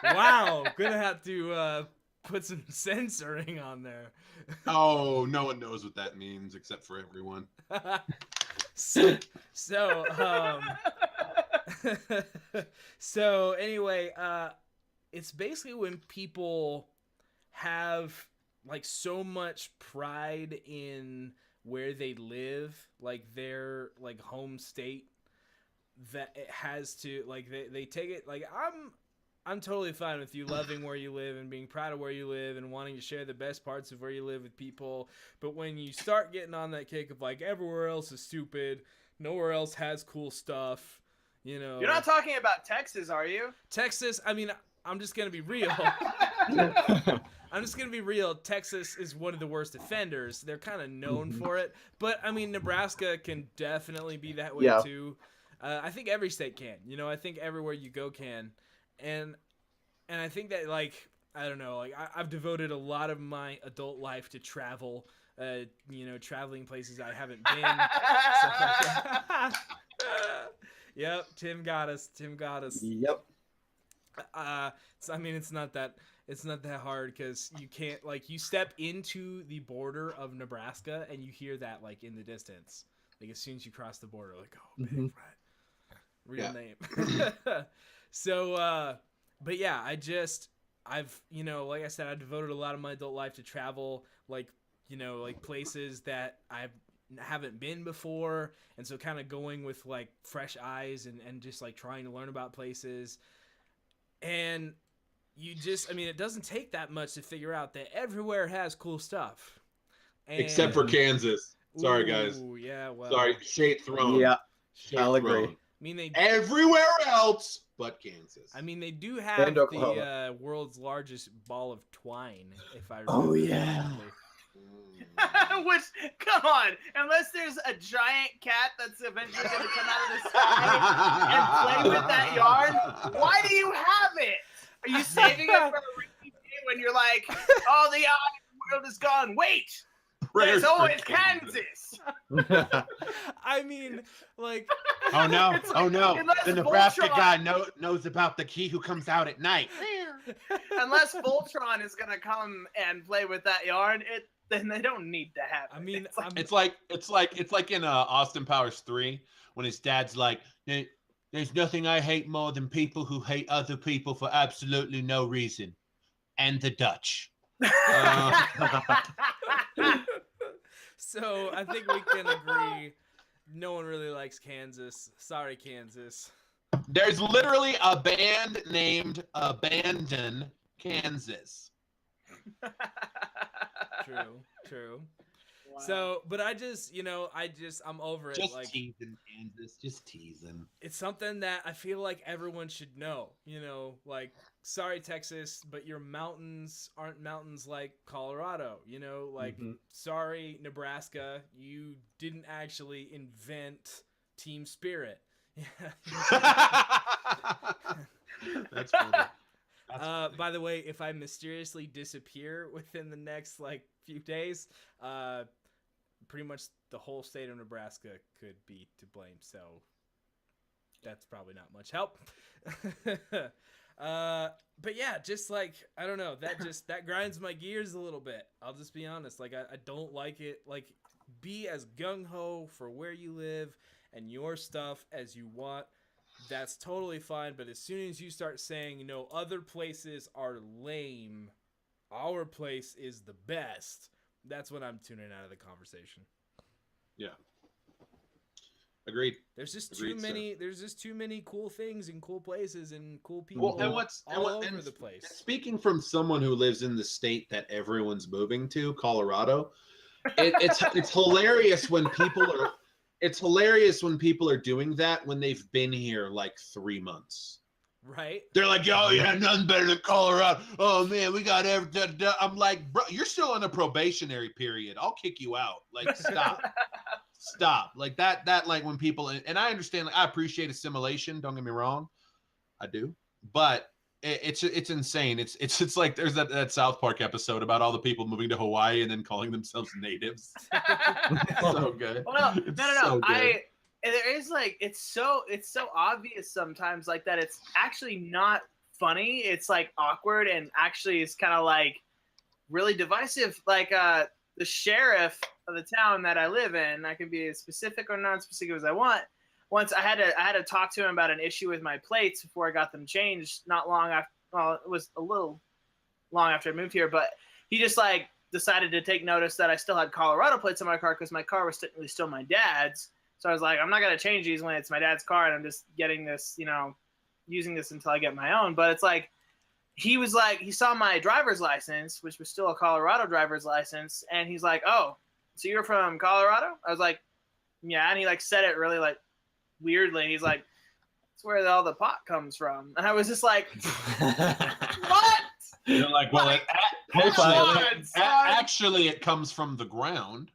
B: Wow, gonna have to put some censoring on there.
A: Oh, no one knows what that means except for everyone.
B: So so anyway, it's basically when people have like so much pride in where they live, like their like home state, that it has to like they take it like I'm totally fine with you loving where you live and being proud of where you live and wanting to share the best parts of where you live with people. But when you start getting on that kick of like everywhere else is stupid, nowhere else has cool stuff, you know.
C: You're not talking about Texas, are you?
B: Texas, I mean, I'm just going to be real. I'm just going to be real. Texas is one of the worst offenders. They're kind of known for it. But, I mean, Nebraska can definitely be that way too. I think every state can. You know, I think everywhere you go can. And I think that, like, I don't know, like I've devoted a lot of my adult life to travel, you know, traveling places I haven't been. Stuff like that. Yep, Tim got us.
D: Yep.
B: So, I mean, it's not that hard because you can't, like, you step into the border of Nebraska and you hear that, like, in the distance. Like, as soon as you cross the border, like, oh, big red. Real name. So, but yeah, I've, you know, like I said, I devoted a lot of my adult life to travel, like, you know, like places that I haven't been before. And so kind of going with like fresh eyes and just like trying to learn about places. And you just, I mean, it doesn't take that much to figure out that everywhere has cool stuff. And,
A: Except for Kansas. Sorry, guys.
B: Yeah, well.
A: Sorry, shade thrown.
D: Yeah,
A: Shade
D: I'll agree.
A: thrown.
B: I mean,
A: Everywhere else but Kansas.
B: I mean, they do have
D: And Oklahoma.
B: the world's largest ball of twine, if I remember.
D: Oh, yeah.
B: correctly.
C: Which, come on, unless there's a giant cat that's eventually going to come out of the sky and play with that yarn, why do you have it? Are you saving it for a rainy day when you're like, oh, the world is gone? Wait, there's always Kansas.
B: I mean, like...
A: Oh no! Oh no!
C: Unless
A: The Nebraska
C: Voltron-
A: guy knows about the key who comes out at night.
C: Unless Voltron is going to come and play with that yarn, then they don't need to have it.
B: I mean,
C: It's like-
A: It's like in Austin Powers 3 when his dad's like, "There's nothing I hate more than people who hate other people for absolutely no reason, and the Dutch."
B: So I think we can agree no one really likes Kansas. Sorry, Kansas.
A: There's literally a band named Abandon Kansas.
B: True.
C: Wow.
B: So, but I just, you know, I'm over it.
A: Just
B: like,
A: teasing, Kansas. Just teasing.
B: it's something that I feel like everyone should know. You know, like, sorry, Texas, but your mountains aren't mountains like Colorado. You know, like, sorry, Nebraska, you didn't actually invent team spirit.
A: That's funny.
B: By the way, if I mysteriously disappear within the next like few days, pretty much the whole state of Nebraska could be to blame. So that's probably not much help. But yeah, just like, I don't know, that grinds my gears a little bit. I'll just be honest. Like, I don't like it. Like, be as gung-ho for where you live and your stuff as you want. That's totally fine. But as soon as you start saying, you know, other places are lame, our place is the best, that's when I'm tuning out of the conversation.
A: Yeah. Agreed.
B: There's just
A: Agreed,
B: too many.
A: sir.
B: There's just too many cool things and cool places and cool people
A: Well, and
B: all over the place.
A: Speaking from someone who lives in the state that everyone's moving to, Colorado, it's hilarious when people are. It's hilarious when people are doing that when they've been here like 3 months.
B: Right?
A: They're like, "Oh yeah, nothing better than Colorado." Oh man, we got I'm like, bro, you're still in a probationary period. I'll kick you out. Like, stop. stop. Like that like when people, and I understand, like I appreciate assimilation, don't get me wrong, I do, but it's insane. It's like there's that South Park episode about all the people moving to Hawaii and then calling themselves natives. So good.
C: Well, no,
A: It's
C: no.
A: so good.
C: There is like it's so obvious sometimes like that it's actually not funny. It's like awkward and actually it's kind of like really divisive. Like the sheriff of the town that I live in, I can be as specific or non-specific as I want. Once I had to talk to him about an issue with my plates before I got them changed. Not long after, well, it was a little long after I moved here, but he just like decided to take notice that I still had Colorado plates on my car because my car was technically still my dad's. So I was like, I'm not gonna change these when it's my dad's car, and I'm just getting this, using this until I get my own. But it's like, he was like, he saw my driver's license, which was still a Colorado driver's license, and he's like, oh, so you're from Colorado? I was like, yeah, and he like said it really like weirdly. He's like, that's where all the pot comes from, and I was just like, what?
A: You're like, well, actually, it comes from the ground.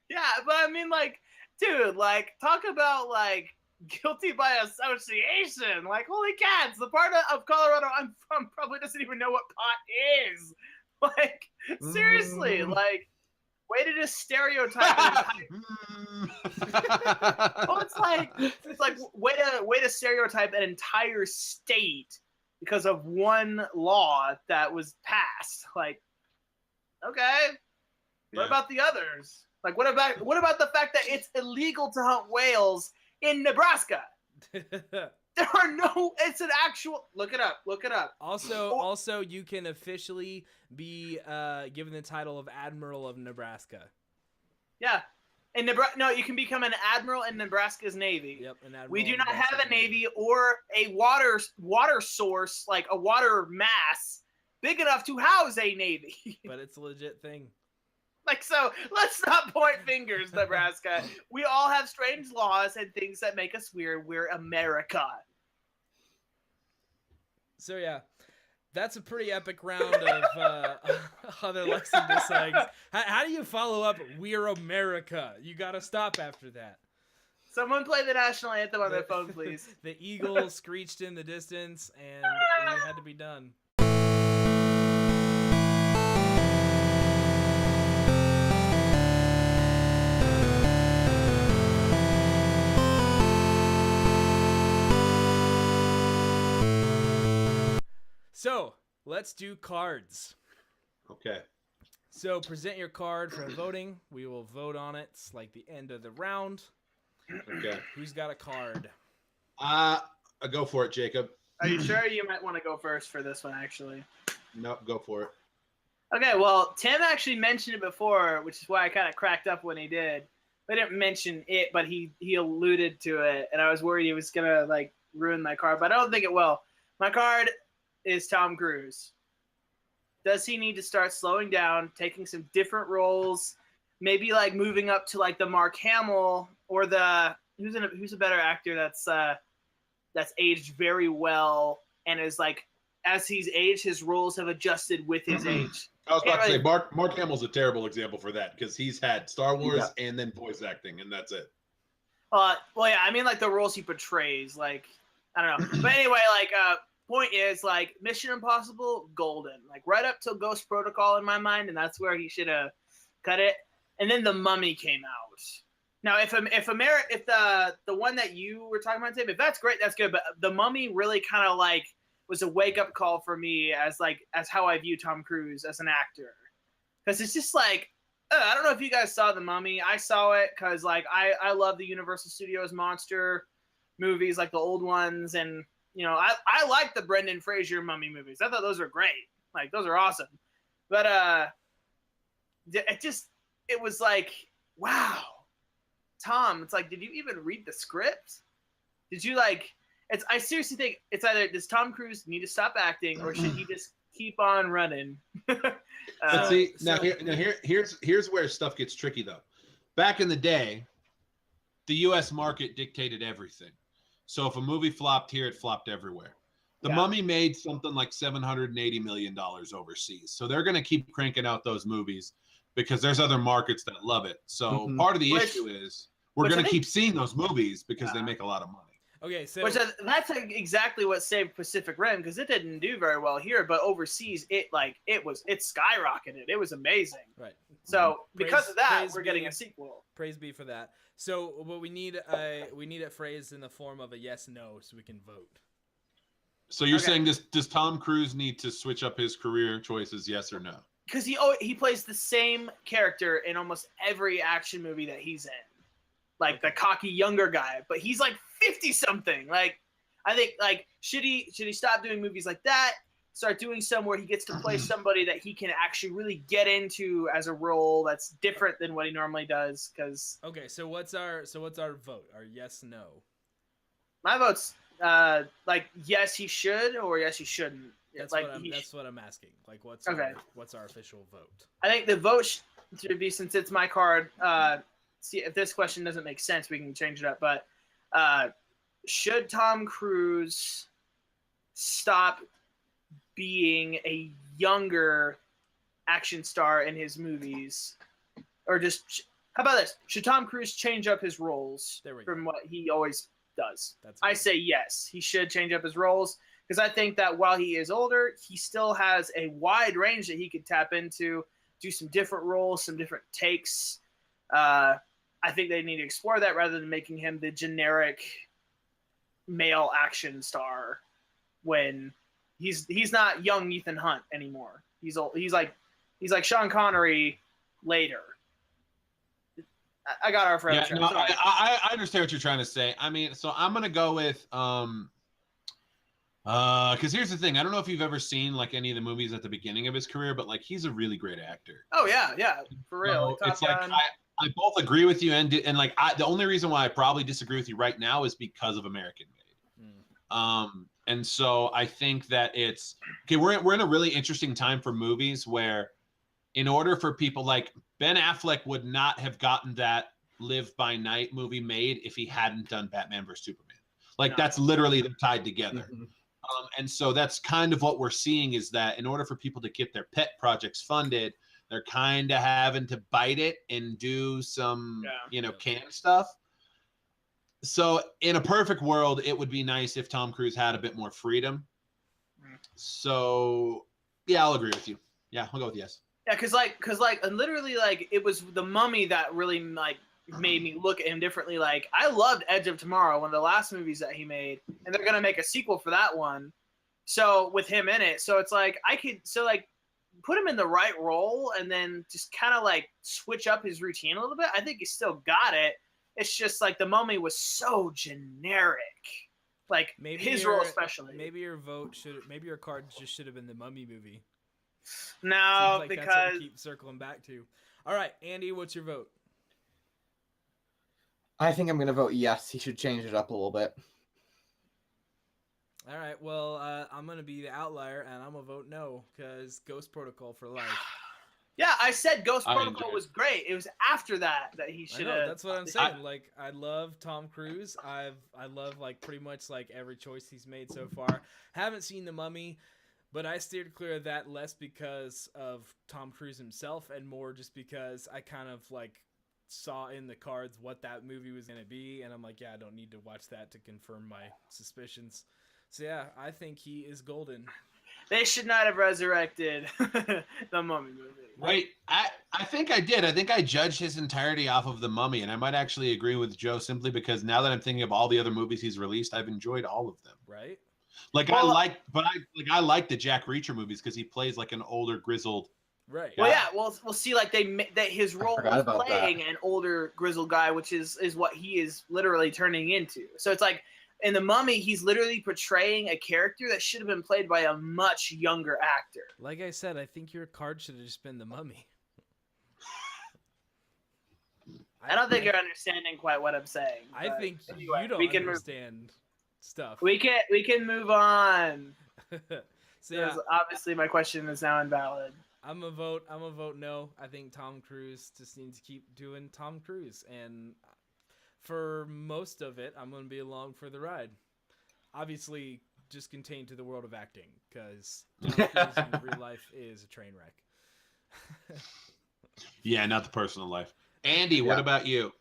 C: Yeah, but I mean, like, dude, like, talk about like guilty by association. Like, holy cats, the part of Colorado I'm from probably doesn't even know what pot is. Like, seriously, like, way to just stereotype well, it's like way to stereotype an entire state because of one law that was passed. Like, okay, what about the others? Like, what about the fact that it's illegal to hunt whales in Nebraska? There are no. It's an actual. Look it up.
B: Also, you can officially be given the title of Admiral of Nebraska.
C: Yeah, in Nebraska. No, you can become an admiral in Nebraska's Navy.
B: Yep, an admiral.
C: We do not have a Navy or a water source, like a water mass big enough to house a Navy.
B: But it's a legit thing.
C: Like, so let's not point fingers, Nebraska. We all have strange laws and things that make us weird. We're America.
B: So yeah, that's a pretty epic round of other likes and dislikes. How do you follow up "We're America"? You gotta stop after that.
C: Someone play the national anthem on their phone, please.
B: The eagle screeched in the distance, and it had to be done. So, let's do cards.
A: Okay.
B: So, present your card for voting. We will vote on it. It's like the end of the round.
A: Okay.
B: Who's got a card?
A: Go for it, Jacob.
C: Are you sure? You might want to go first for this one, actually.
A: Nope, go for it.
C: Okay, well, Tim actually mentioned it before, which is why I kind of cracked up when he did. I didn't mention it, but he alluded to it, and I was worried he was going to, like, ruin my card, but I don't think it will. My card is Tom Cruise. Does he need to start slowing down, taking some different roles, maybe like moving up to like the Mark Hamill or the who's a better actor that's aged very well and is like as he's aged, his roles have adjusted with his age.
A: I was about to say Mark Hamill's a terrible example for that because he's had Star Wars and then voice acting, and that's it.
C: Well, yeah, I mean like the roles he portrays, like I don't know, but anyway, like point is like Mission Impossible, golden, like right up till Ghost Protocol in my mind, and that's where he should have cut it. And then The Mummy came out. Now, if the one that you were talking about, Tim, if that's great, that's good. But The Mummy really kind of like was a wake up call for me as how I view Tom Cruise as an actor, because it's just like I don't know if you guys saw The Mummy. I saw it because like I love the Universal Studios monster movies, like the old ones, and you know, I like the Brendan Fraser Mummy movies. I thought those were great. Like, those are awesome. But it was like, wow. Tom, it's like, did you even read the script? Did you like, I seriously think it's either, does Tom Cruise need to stop acting or should he just keep on running?
A: Here's where stuff gets tricky though. Back in the day, the U.S. market dictated everything. So if a movie flopped here, it flopped everywhere. The Mummy made something like $780 million overseas. So they're going to keep cranking out those movies. because there's other markets that love it. So
D: Mhm.
A: part of the issue is we're
C: which I
A: going to
C: think-
A: keep seeing those movies because they make a lot of money.
B: Okay, so
C: That's exactly what saved Pacific Rim, because it didn't do very well here, but overseas it skyrocketed. It was amazing.
B: right.
C: So because of that,
B: praise
C: we're getting
B: be-
C: a sequel.
B: Praise be for that. So, but we need it phrased in the form of a yes/no, so we can vote.
A: So you're
C: Okay.
A: saying does Tom Cruise need to switch up his career choices, yes or no?
C: Because he plays the same character in almost every action movie that he's in, like the cocky younger guy, but he's like 50 something. Like, I think like should he stop doing movies like that? Start doing some where he gets to play somebody that he can actually really get into as a role that's different than what he normally does. Because
B: Okay, so what's our vote? Our yes/no.
C: my vote's like yes he should or yes he shouldn't.
B: That's
C: like
B: that's what I'm asking. Like, what's
C: Okay.
B: what's our official vote?
C: I think the vote should be, since it's my card. See if this question doesn't make sense, we can change it up. But should Tom Cruise stop being a younger action star in his movies, or just how about this? Should Tom Cruise change up his roles
B: There we
C: from
B: go.
C: what he always does?
B: That's
C: I say yes, he should change up his roles, because I think that while he is older, he still has a wide range that he could tap into, do some different roles, some different takes. I think they need to explore that rather than making him the generic male action star when he's not young Ethan Hunt anymore. He's old. He's like Sean Connery later. I got our friend.
A: Yeah, no, I understand what you're trying to say. I mean, so I'm gonna go with because here's the thing. I don't know if you've ever seen like any of the movies at the beginning of his career, but like he's a really great actor.
C: Oh yeah, for real.
A: So it's like I both agree with you, and like the only reason why I probably disagree with you right now is because of American Made. And so I think that it's okay. We're in a really interesting time for movies where, in order for people like Ben Affleck would not have gotten that Live by Night movie made if he hadn't done Batman vs Superman. Like
C: No.
A: that's literally they're tied together.
D: Mhm.
A: And so that's kind of what we're seeing is that in order for people to get their pet projects funded, they're kind of having to bite it and do some, canned stuff. So in a perfect world, it would be nice if Tom Cruise had a bit more freedom. So yeah, I'll agree with you. Yeah, I'll go with yes.
C: Yeah, cause literally like it was The Mummy that really like made me look at him differently. Like I loved Edge of Tomorrow, one of the last movies that he made, and they're gonna make a sequel for that one. So with him in it, so it's like I could put him in the right role and then just kind of like switch up his routine a little bit. I think he still got it. It's just like The Mummy was so generic. Like
B: Maybe
C: his
B: your-
C: role especially.
B: Maybe your card just should have been the Mummy movie.
C: No,
B: Seems like that's what
C: because
B: we keep circling back to. All right, Andy, what's your vote?
D: I think I'm gonna vote yes. He should change it up a little bit.
B: All right, well, I'm gonna be the outlier, and I'm gonna vote no because Ghost Protocol for life.
C: yeah, I said Ghost
A: I
C: Protocol
A: enjoyed it.
C: was great. It was after that he
B: I
C: should
B: know,
C: have.
B: that's what I'm saying. Like, I love Tom Cruise. I love like pretty much like every choice he's made so far. Haven't seen The Mummy, but I steered clear of that less because of Tom Cruise himself and more just because I kind of like saw in the cards what that movie was gonna be, and I'm like, yeah, I don't need to watch that to confirm my suspicions. So yeah, I think he is golden.
C: They should not have resurrected the Mummy movie.
A: Wait, I think I did. I think I judged his entirety off of The Mummy, and I might actually agree with Joe simply because now that I'm thinking of all the other movies he's released, I've enjoyed all of them.
B: Right?
A: Like
C: Well,
A: I like the Jack Reacher movies because he plays like an older grizzled.
B: Right.
C: Well, yeah, we'll see. Like that his role
D: forgot
C: was
D: about
C: playing an older grizzled guy, which is what he is literally turning into. So it's like in The Mummy, he's literally portraying a character that should have been played by a much younger actor.
B: Like I said, I think your card should have just been The Mummy.
C: I don't think you're understanding quite what I'm saying.
B: I
C: but
B: think
C: anyway,
B: you don't
C: we can
B: understand stuff.
C: we can move on.
B: So yeah,
C: Because obviously my question is now invalid.
B: I'm a vote no. I think Tom Cruise just needs to keep doing Tom Cruise, and for most of it, I'm gonna be along for the ride. Obviously, just contained to the world of acting, because Tom Cruise in real life is a train wreck.
A: Yeah, not the personal life. Andy, what
D: Yeah.
A: about you?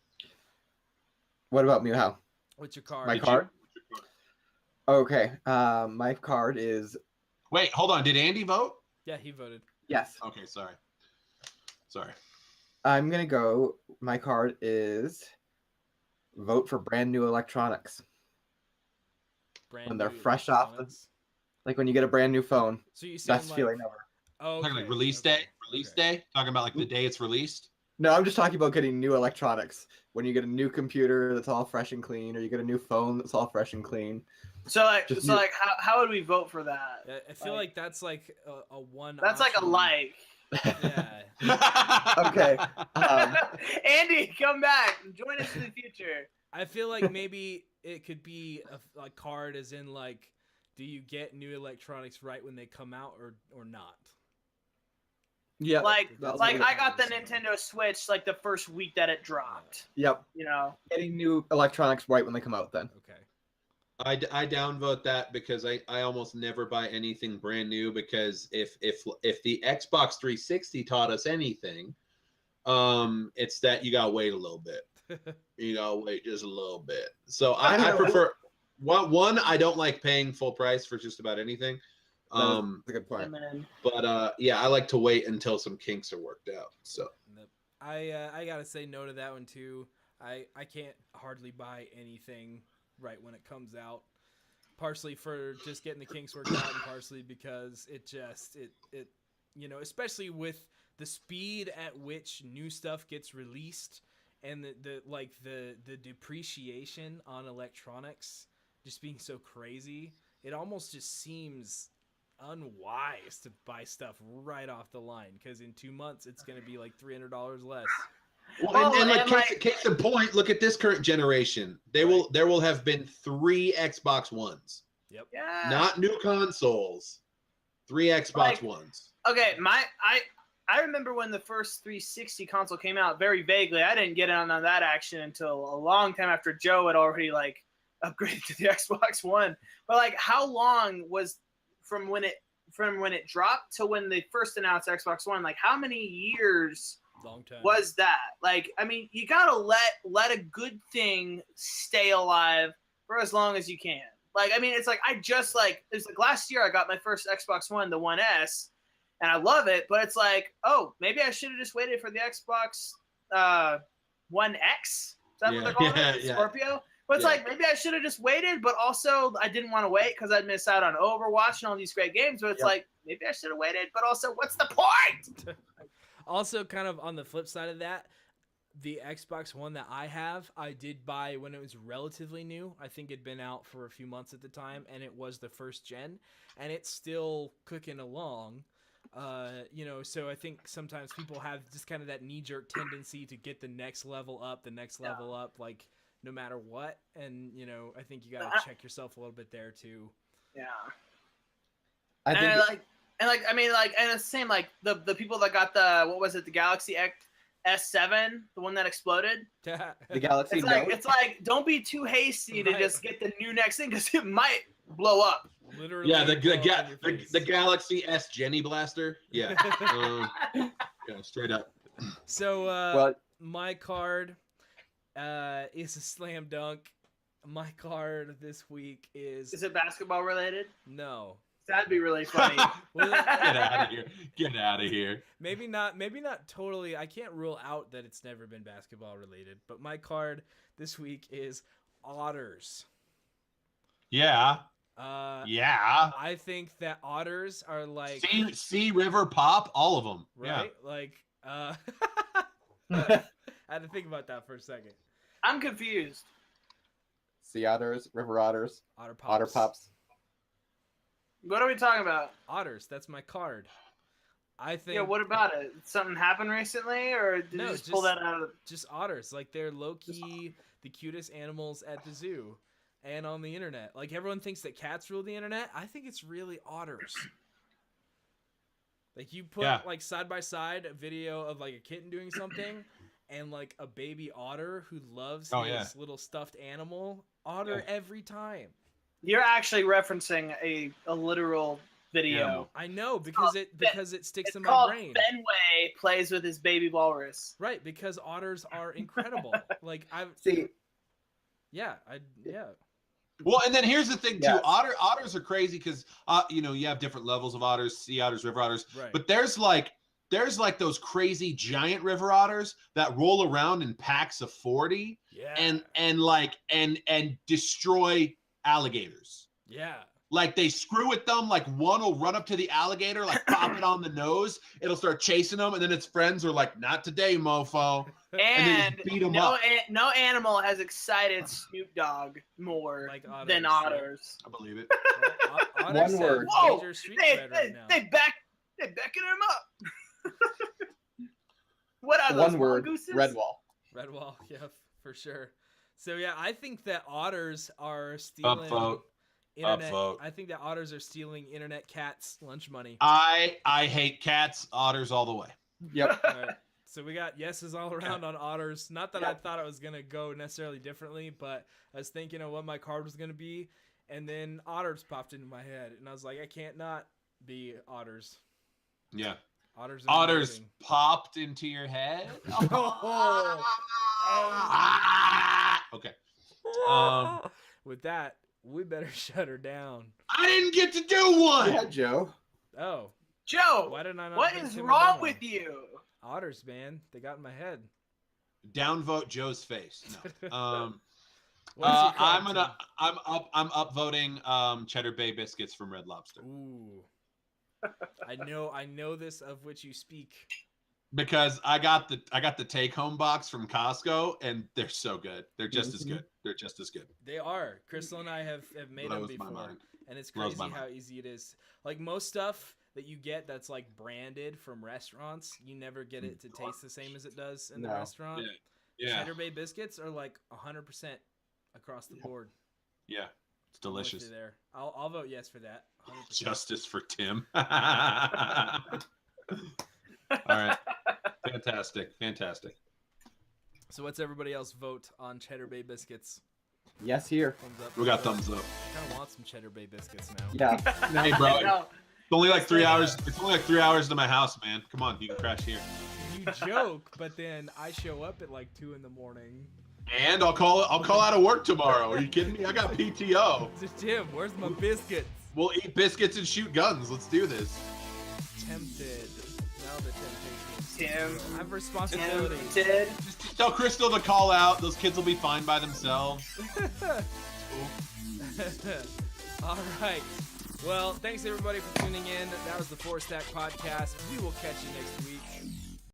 D: What about me? How?
B: What's your card?
D: My
A: Did you-
D: card? Okay. My card is
A: Wait, hold on. Did Andy vote?
B: Yeah, he voted.
D: yes.
A: Okay, sorry. Sorry.
D: I'm gonna go. My card is vote for brand new electronics.
B: Brand
D: When they're
B: new
D: fresh off the-
B: electronics.
D: Like when you get a brand new phone.
B: So you saying
D: Best
B: like,
D: feeling ever.
B: oh,
A: Talking
B: okay,
A: like release
B: okay,
A: day? Release
B: okay.
A: day? Talking about like the day it's released?
D: No, I'm just talking about getting new electronics. When you get a new computer that's all fresh and clean, or you get a new phone that's all fresh and clean.
C: So like,
D: Just
C: so
D: new-
C: like, how would we vote for that?
B: Yeah, I feel like that's like a one.
C: That's like a
B: option.
C: like.
B: Yeah,
D: Okay.
C: Andy, come back. Join us in the future.
B: I feel like maybe it could be a card, as in like, do you get new electronics right when they come out or not?
D: Yeah.
C: Like
D: that's
C: I
D: what-
C: got the Nintendo Switch like the first week that it dropped.
D: Yep.
C: You know.
D: Getting new electronics right when they come out. Then.
B: Okay.
A: I downvote that because I almost never buy anything brand new, because if the Xbox 360 taught us anything, it's that you gotta wait a little bit. You gotta wait just a little bit. So I prefer one. I don't like paying full price for just about anything.
D: That's a good point.
C: And then
A: But yeah, I like to wait until some kinks are worked out. So
B: Nope. I gotta say no to that one too. I can't hardly buy anything right when it comes out. Partially for just getting the kinks worked out, and partially because it you know, especially with the speed at which new stuff gets released and the depreciation on electronics just being so crazy, it almost just seems unwise to buy stuff right off the line, because in 2 months it's going to be like $300 less.
A: well, and
C: and
A: case in point, look at this current generation. There will have been 3 Xbox Ones,
C: yeah.
A: not new consoles. 3 Xbox
C: Like-
A: Ones.
C: Okay, I remember when the first 360 console came out very vaguely. I didn't get in on that action until a long time after Joe had already like upgraded to the Xbox One. But like, how long was from when it dropped to when they first announced Xbox One? Like, how many years
B: Long time.
C: was that? Like, I mean, you gotta let a good thing stay alive for as long as you can. Like, I mean, it's like it's like last year I got my first Xbox One, the One S, and I love it. But it's like, oh, maybe I should have just waited for the Xbox One X. Is that what they're calling it? The Scorpio. But it's like, maybe I should have just waited, but also I didn't want to wait because I'd miss out on Overwatch and all these great games. But it's like, maybe I should have waited, but also, what's the point?
B: Also, kind of on the flip side of that, the Xbox One that I have, I did buy when it was relatively new. I think it'd been out for a few months at the time, and it was the first gen, and it's still cooking along. You know, so I think sometimes people have just kind of that knee-jerk tendency to get the next level up, like no matter what. And, you know, I think you got to check yourself a little bit there too.
C: Yeah.
D: I think
C: And it's the same, like the people that got the Galaxy S7, the one that exploded.
D: the Galaxy
C: It's
D: Note.
C: like don't be too hasty to
B: Right.
C: just get the new next thing, because it might blow up.
B: Literally.
A: Yeah,
B: blow up in your face.
A: the Galaxy S Jenny Blaster. Yeah. Yeah, straight up.
B: So
D: Well,
B: my card is a slam dunk. My card this week is
C: Is it basketball related?
B: no.
C: That'd be really funny.
B: Well,
A: Get out of here. Get out of here.
B: maybe not totally. I can't rule out that it's never been basketball related, but my card this week is otters.
A: Yeah. Yeah.
B: I think that otters are like
A: Sea River Pop, all of them.
B: right, like I had to think about that for a second.
C: I'm confused.
D: Sea otters, river otters,
B: Otter pops.
D: otter pops.
C: What are we talking about?
B: Otters. That's my card. I think.
C: Yeah, what about it? Something happened recently, or did
B: No,
C: you just pull that out of?
B: Just otters. Like, they're low key the cutest animals at the zoo and on the internet. Like, everyone thinks that cats rule the internet. I think it's really otters. Like, you put like side by side a video of like a kitten doing something and like a baby otter who loves his little stuffed animal. Otter every time.
C: You're actually referencing a literal video.
A: Animal.
B: I know because it sticks
C: It's
B: in my
C: called
B: brain.
C: Fenway plays with his baby walrus.
B: Right, because otters are incredible. Like
D: See,
B: yeah.
A: Well, and then here's the thing too.
D: Yes.
A: Otters are crazy because you have different levels of otters, sea otters, river otters.
B: Right.
A: But there's like those crazy giant river otters that roll around in packs of 40
B: Yeah.
A: and destroy alligators.
B: Yeah.
A: Like they screw with them, like one will run up to the alligator, like pop it on the nose, it'll start chasing them, and then its friends are like, not today, mofo. And they
C: And
A: just beat 'em
C: no,
A: up.
C: no animal has excited Snoop Dogg more
B: Like otters,
C: than
B: yeah.
C: otters.
A: I believe it.
B: Otters
D: One
B: have
D: word.
C: Whoa!
B: major street
C: They
B: cred right now.
C: backing him up. What are those
D: one word,
C: mongooses?
D: Redwall.
B: Redwall, yeah, for sure. So yeah, I think that otters are stealing
A: Upvote.
B: internet.
A: Upvote.
B: I think that otters are stealing internet cats' lunch money.
A: I hate cats, otters all the way.
D: Yep.
B: All right. So we got yeses all around on otters. Not that I thought it was gonna go necessarily differently, but I was thinking of what my card was gonna be, and then otters popped into my head, and I was like, I can't not be otters.
A: Yeah.
B: Otters. Are
A: Otters
B: amazing.
A: popped into your head. Okay.
B: With that, we better shut her down.
A: I didn't get to do one.
D: Yeah, Joe.
B: Oh,
C: Joe,
B: why didn't I not?
C: what
B: think
C: is
B: Tim
C: wrong
B: O'Donnell?
C: with you?
B: Otters, man? They got in my head.
A: Downvote Joe's face. No.
B: What's your
A: I'm
B: card,
A: I'm upvoting Cheddar Bay biscuits from Red Lobster
B: Tim? Ooh. I know this of which you speak.
A: because I got the take home box from Costco and they're so good. They're just as
D: Mhm.
A: good. They're just as good.
B: They are. Crystal and I have made them
A: Blows my
B: before,
A: mind.
B: and it's
A: Blows
B: crazy
A: my
B: how
A: mind.
B: easy it is. Like most stuff that you get that's like branded from restaurants, you never get it to taste the same as it does in the
D: No.
B: restaurant.
A: Yeah.
B: Cheddar Bay biscuits are like 100% across the board.
A: Yeah. It's
B: I'm with
A: delicious.
B: you there. I'll vote yes for that. 100%.
A: Justice for Tim. All right. Fantastic.
B: So what's everybody else vote on Cheddar Bay biscuits?
D: Yes, here.
B: Thumbs up.
A: We got thumbs up.
B: I kind of want some Cheddar Bay biscuits now.
D: Yeah.
A: Hey, bro.
C: No,
A: It's only like 3 hours. It's only like 3 hours to my house, man. Come on, you can crash here.
B: You joke, but then I show up at like 2 a.m.
A: And I'll call out of work tomorrow. Are you kidding me? I got PTO.
B: Jim, where's my biscuits?
A: We'll eat biscuits and shoot guns. Let's do this.
B: Tempted. Now the temptation is
C: Tim.
B: I have responsibility.
C: Ted.
A: Just tell Crystal to call out. Those kids will be fine by themselves.
B: All right. Well, thanks everybody for tuning in. That was the 4Stack podcast. We will catch you next week.